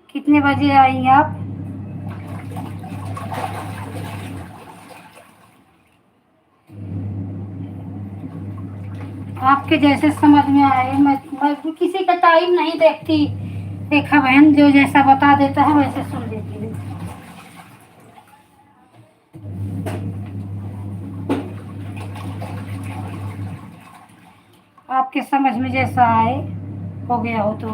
कितने बजे आई आप? आपके जैसे समझ में आए। मैं किसी का टाइम नहीं देखती। देखा बहन, जो जैसा बता देता है वैसे सुन लेती हूँ। आपके समझ में जैसा आए, हो गया हो तो।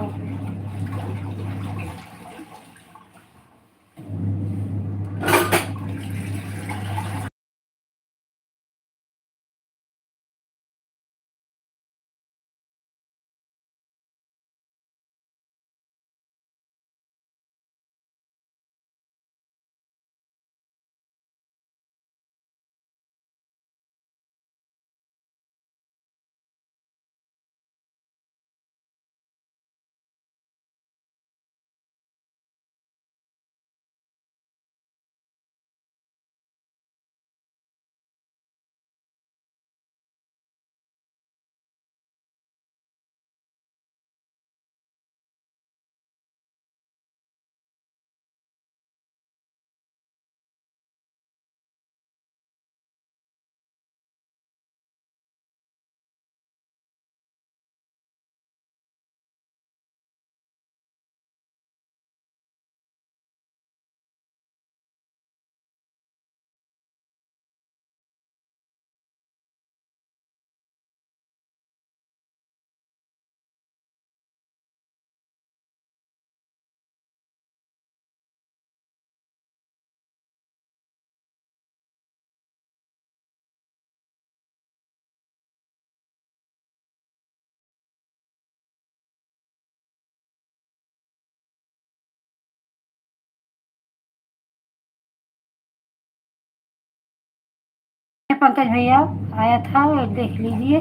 पंकज भैया आया था, वो देख लीजिए।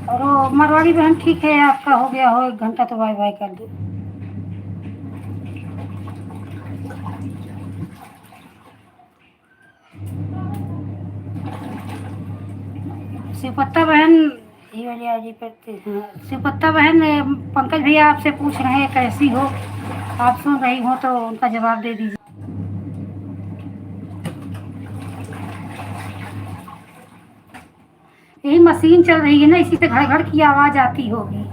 और वो मरवाड़ी बहन, ठीक है, आपका हो गया हो 1 घंटा तो बाय बाय कर दो। शिवपत्ता बहन यही वाली आईडी पे हाँ, शिवपत्ता बहन पंकज भैया आपसे पूछ रहे हैं कैसी हो, आप सुन रही हो तो उनका जवाब दे दीजिए। यही मशीन चल रही है ना, इसी से घर घर की आवाज आती होगी।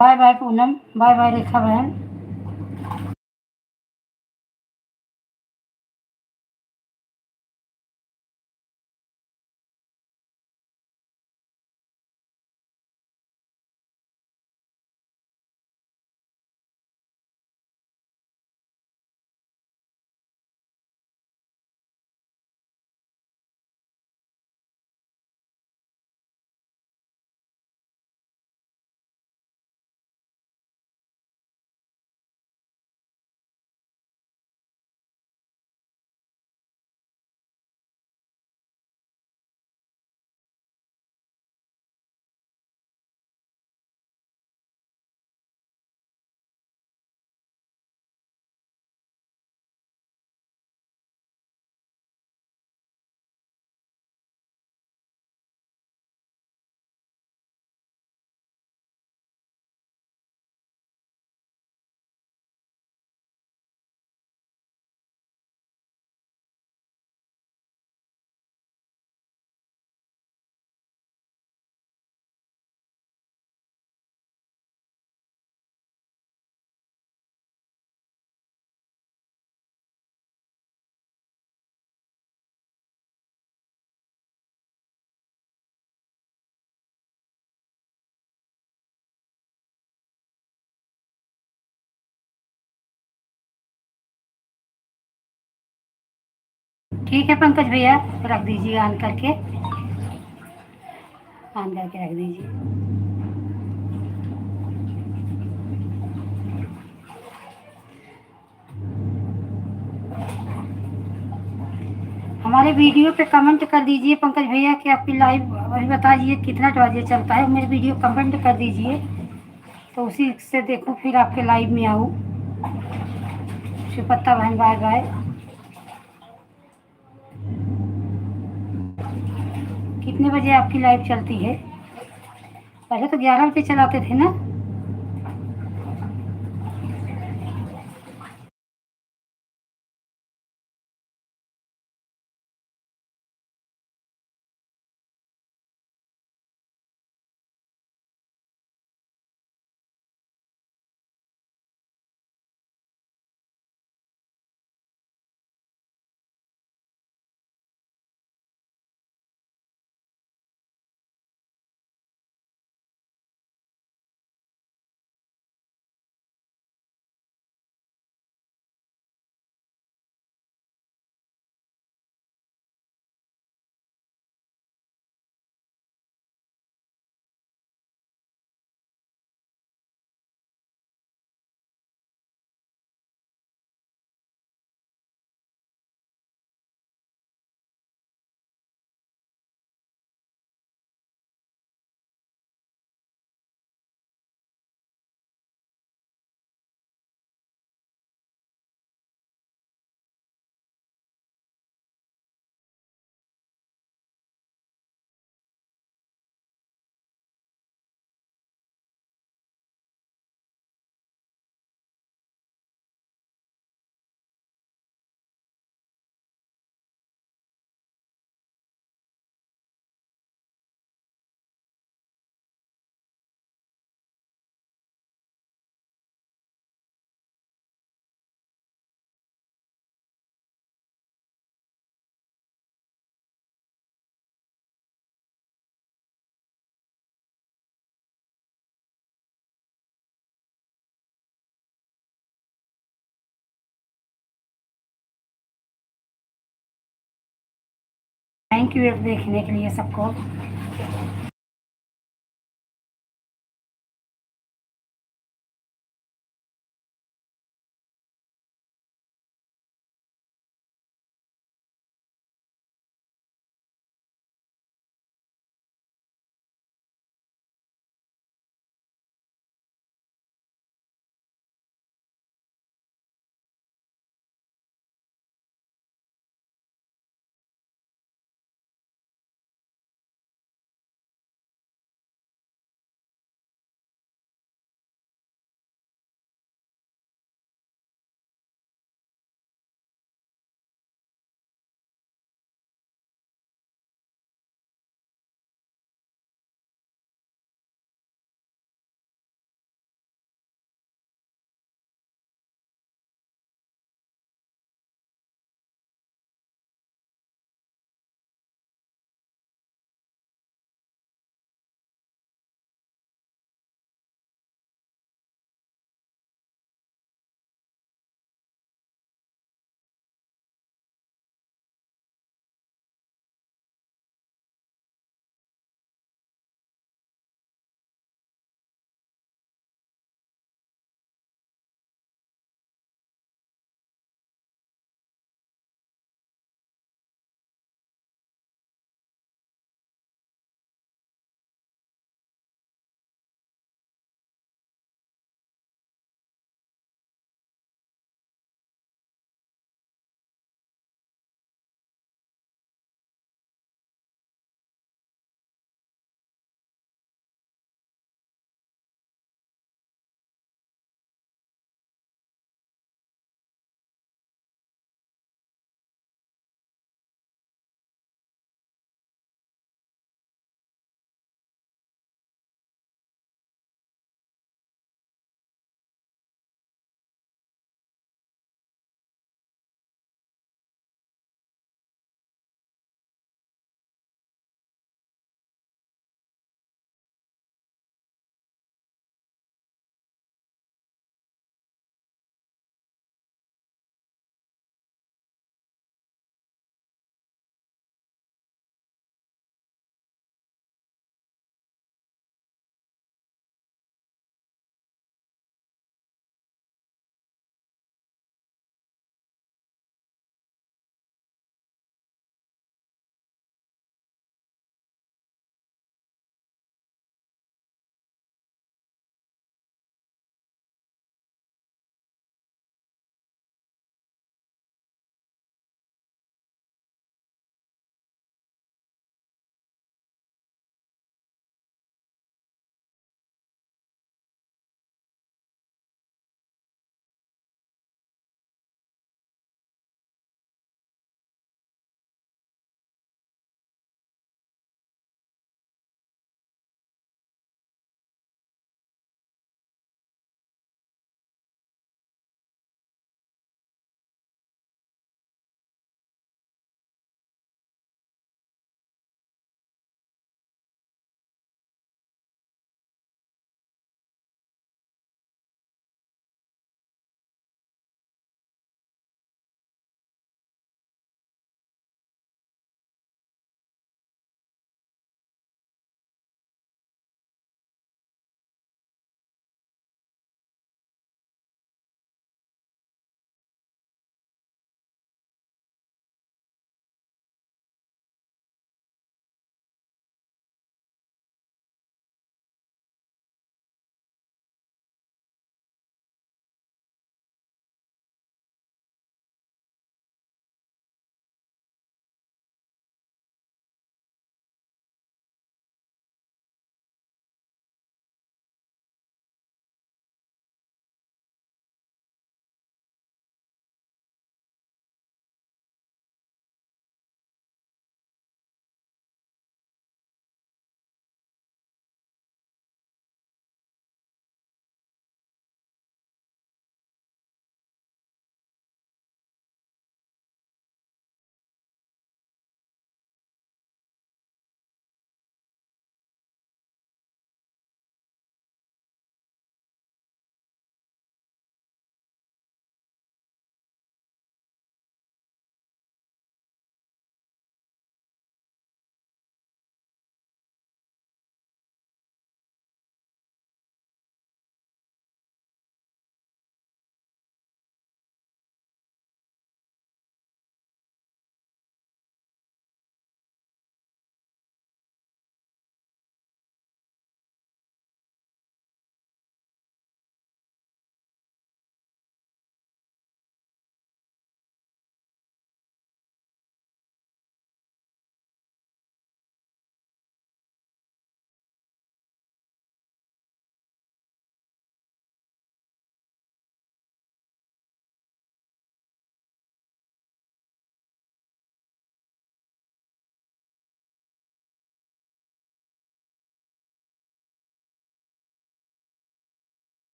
Bye bye Poonam, bye bye Rekha बहन। ठीक है पंकज भैया, रख दीजिए ऑन करके, ऑन करके रख दीजिए। हमारे वीडियो पे कमेंट कर दीजिए पंकज भैया कि आपकी लाइव अभी बता दीजिए कितना बजे चलता है, मेरे वीडियो कमेंट कर दीजिए तो उसी से देखूँ फिर आपके लाइव में आऊँ। शिवपत्ता बहन बाय बाय। कितने बजे आपकी लाइव चलती है? पहले तो 11 बजे चलाते थे ना। थैंक यू देखने के लिए सबको।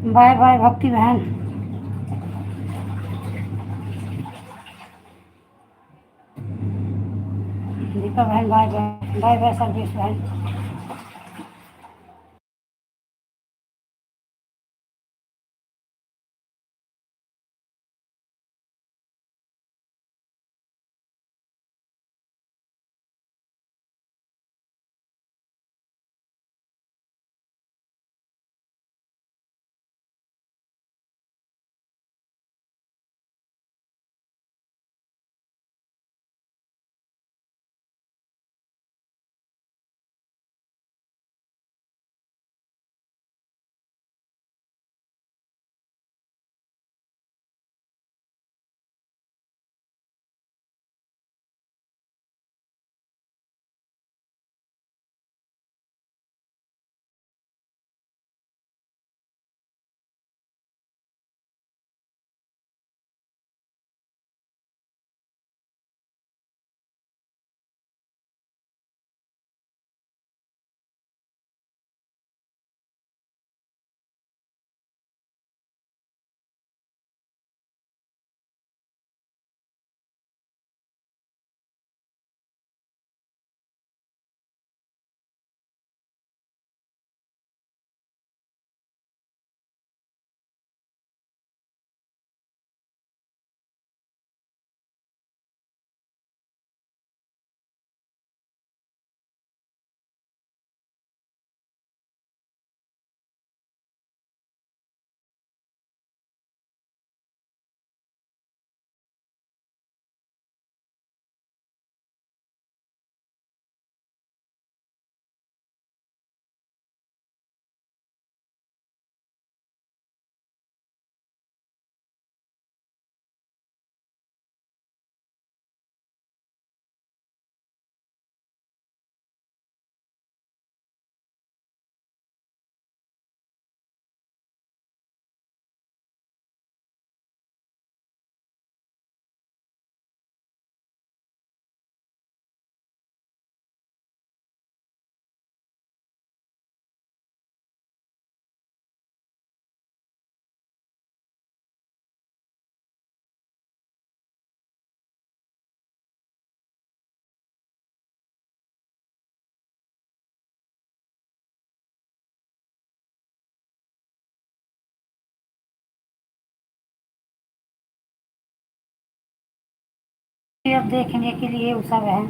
बाय बाय भक्ति बहन। दीपा बहन बाय बाय। बाय बाय सर्विस बहन। अब देखने के लिए उषा बहन।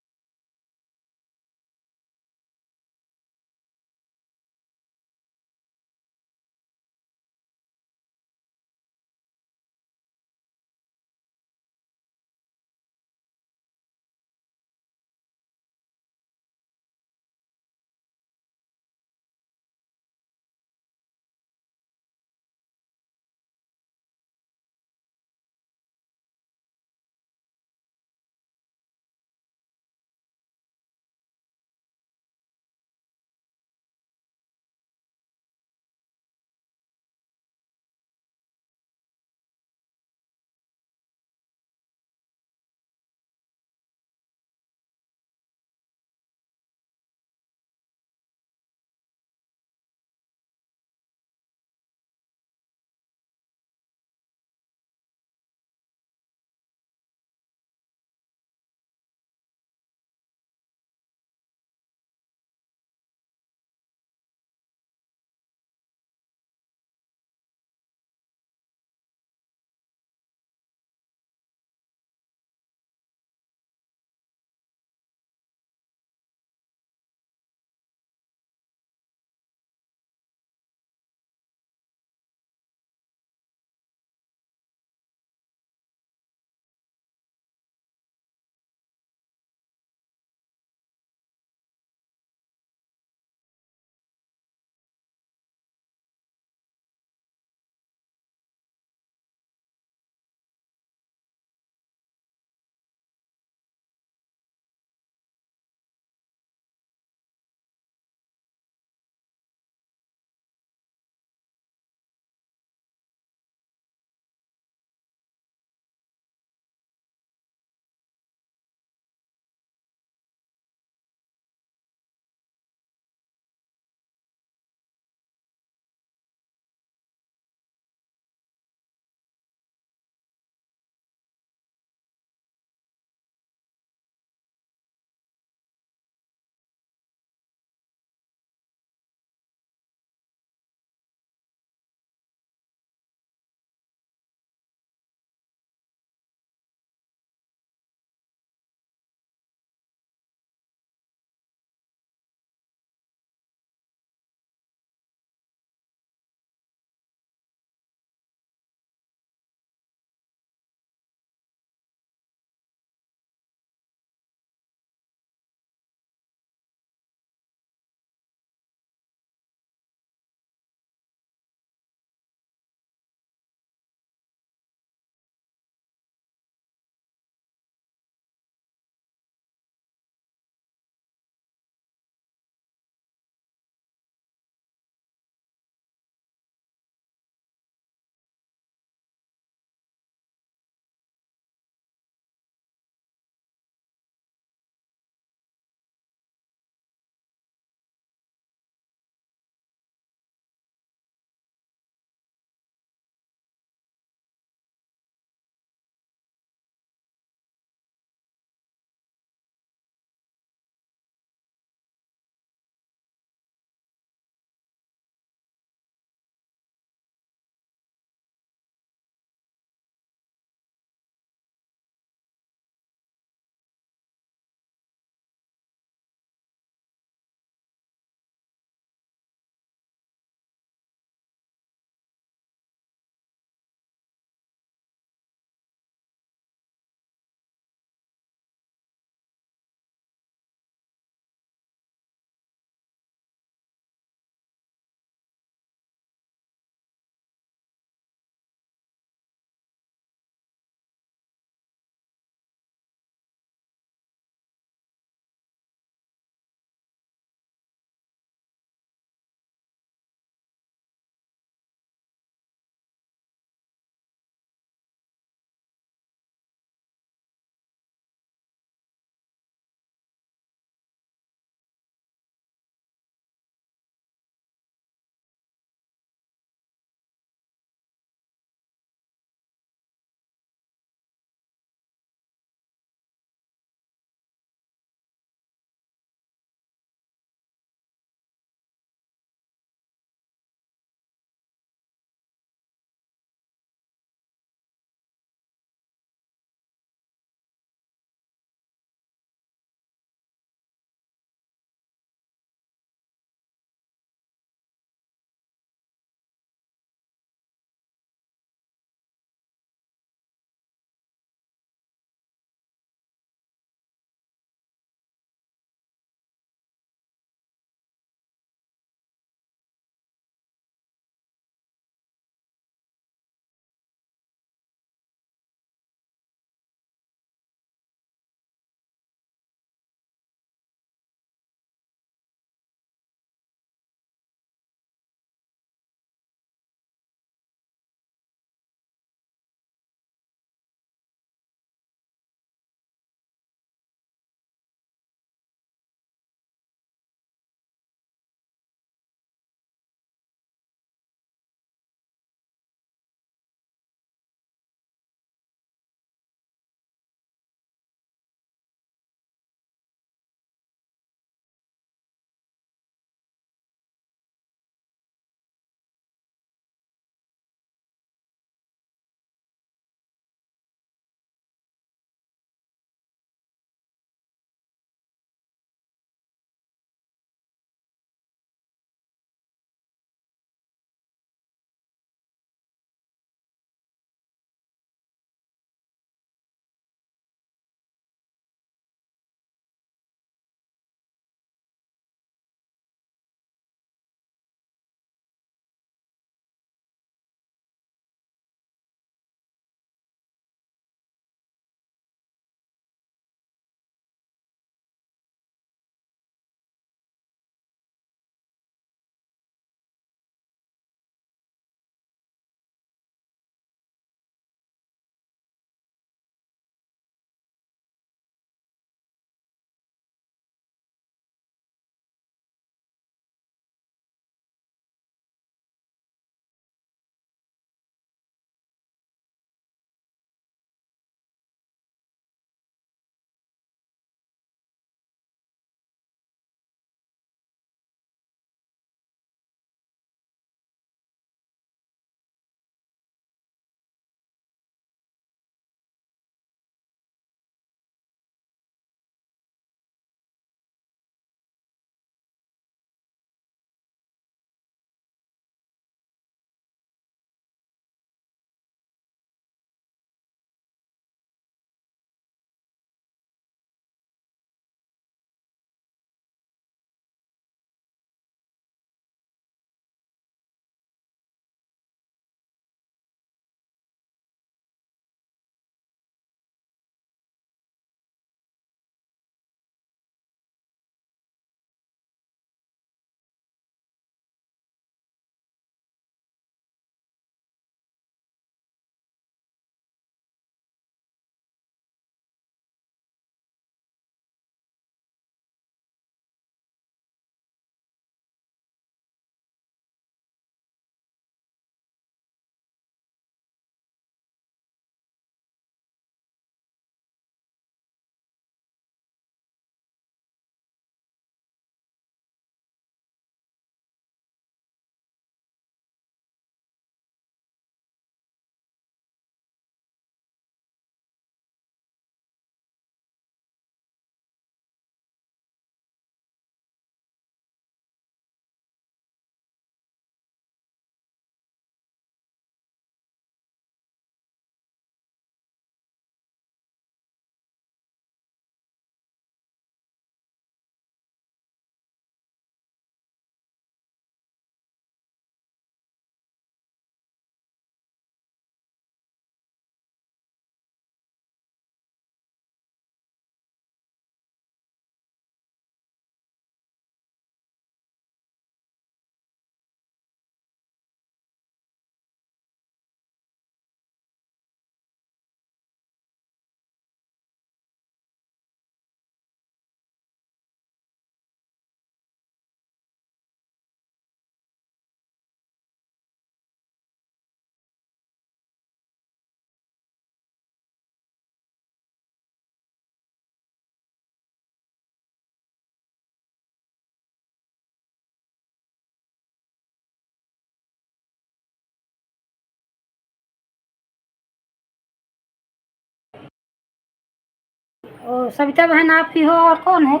सविता बहन आप ही हो और कौन है?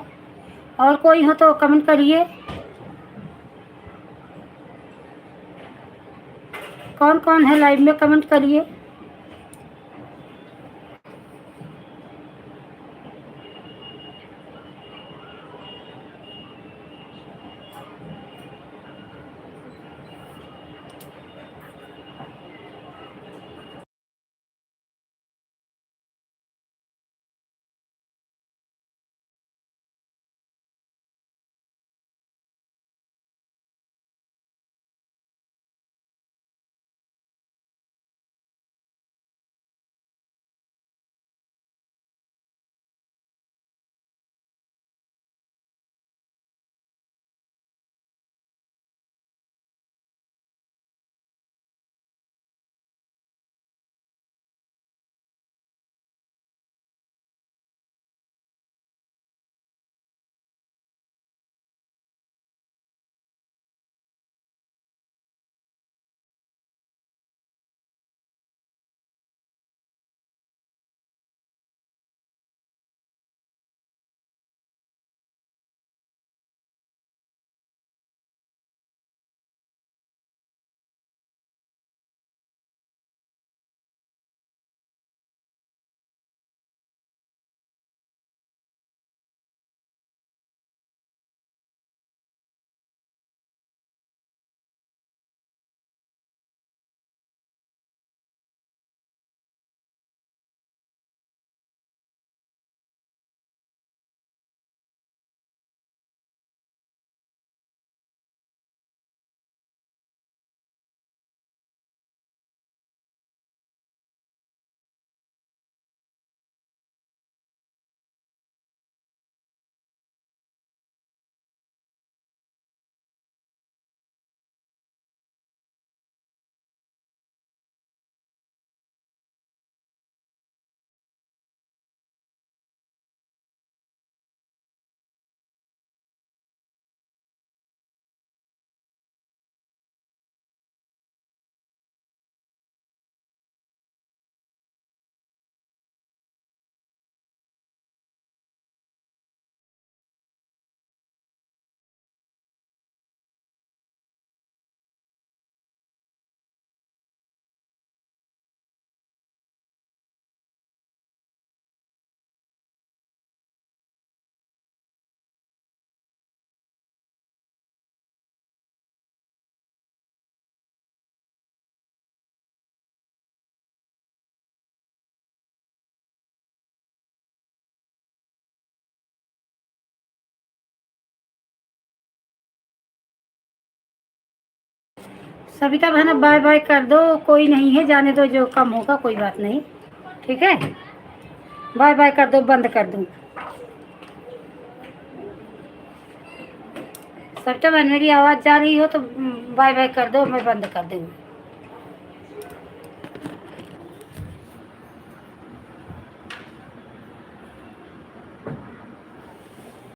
और कोई हो तो कमेंट करिए। कौन कौन है लाइव में, कमेंट करिए। सविता बहन अब बाय बाय कर दो, कोई नहीं है, जाने दो, जो कम होगा कोई बात नहीं। ठीक है, बाय बाय कर दो, बंद कर दूँ। सविता बहन मेरी आवाज़ जा रही हो तो बाय बाय कर दो, मैं बंद कर दूँगी।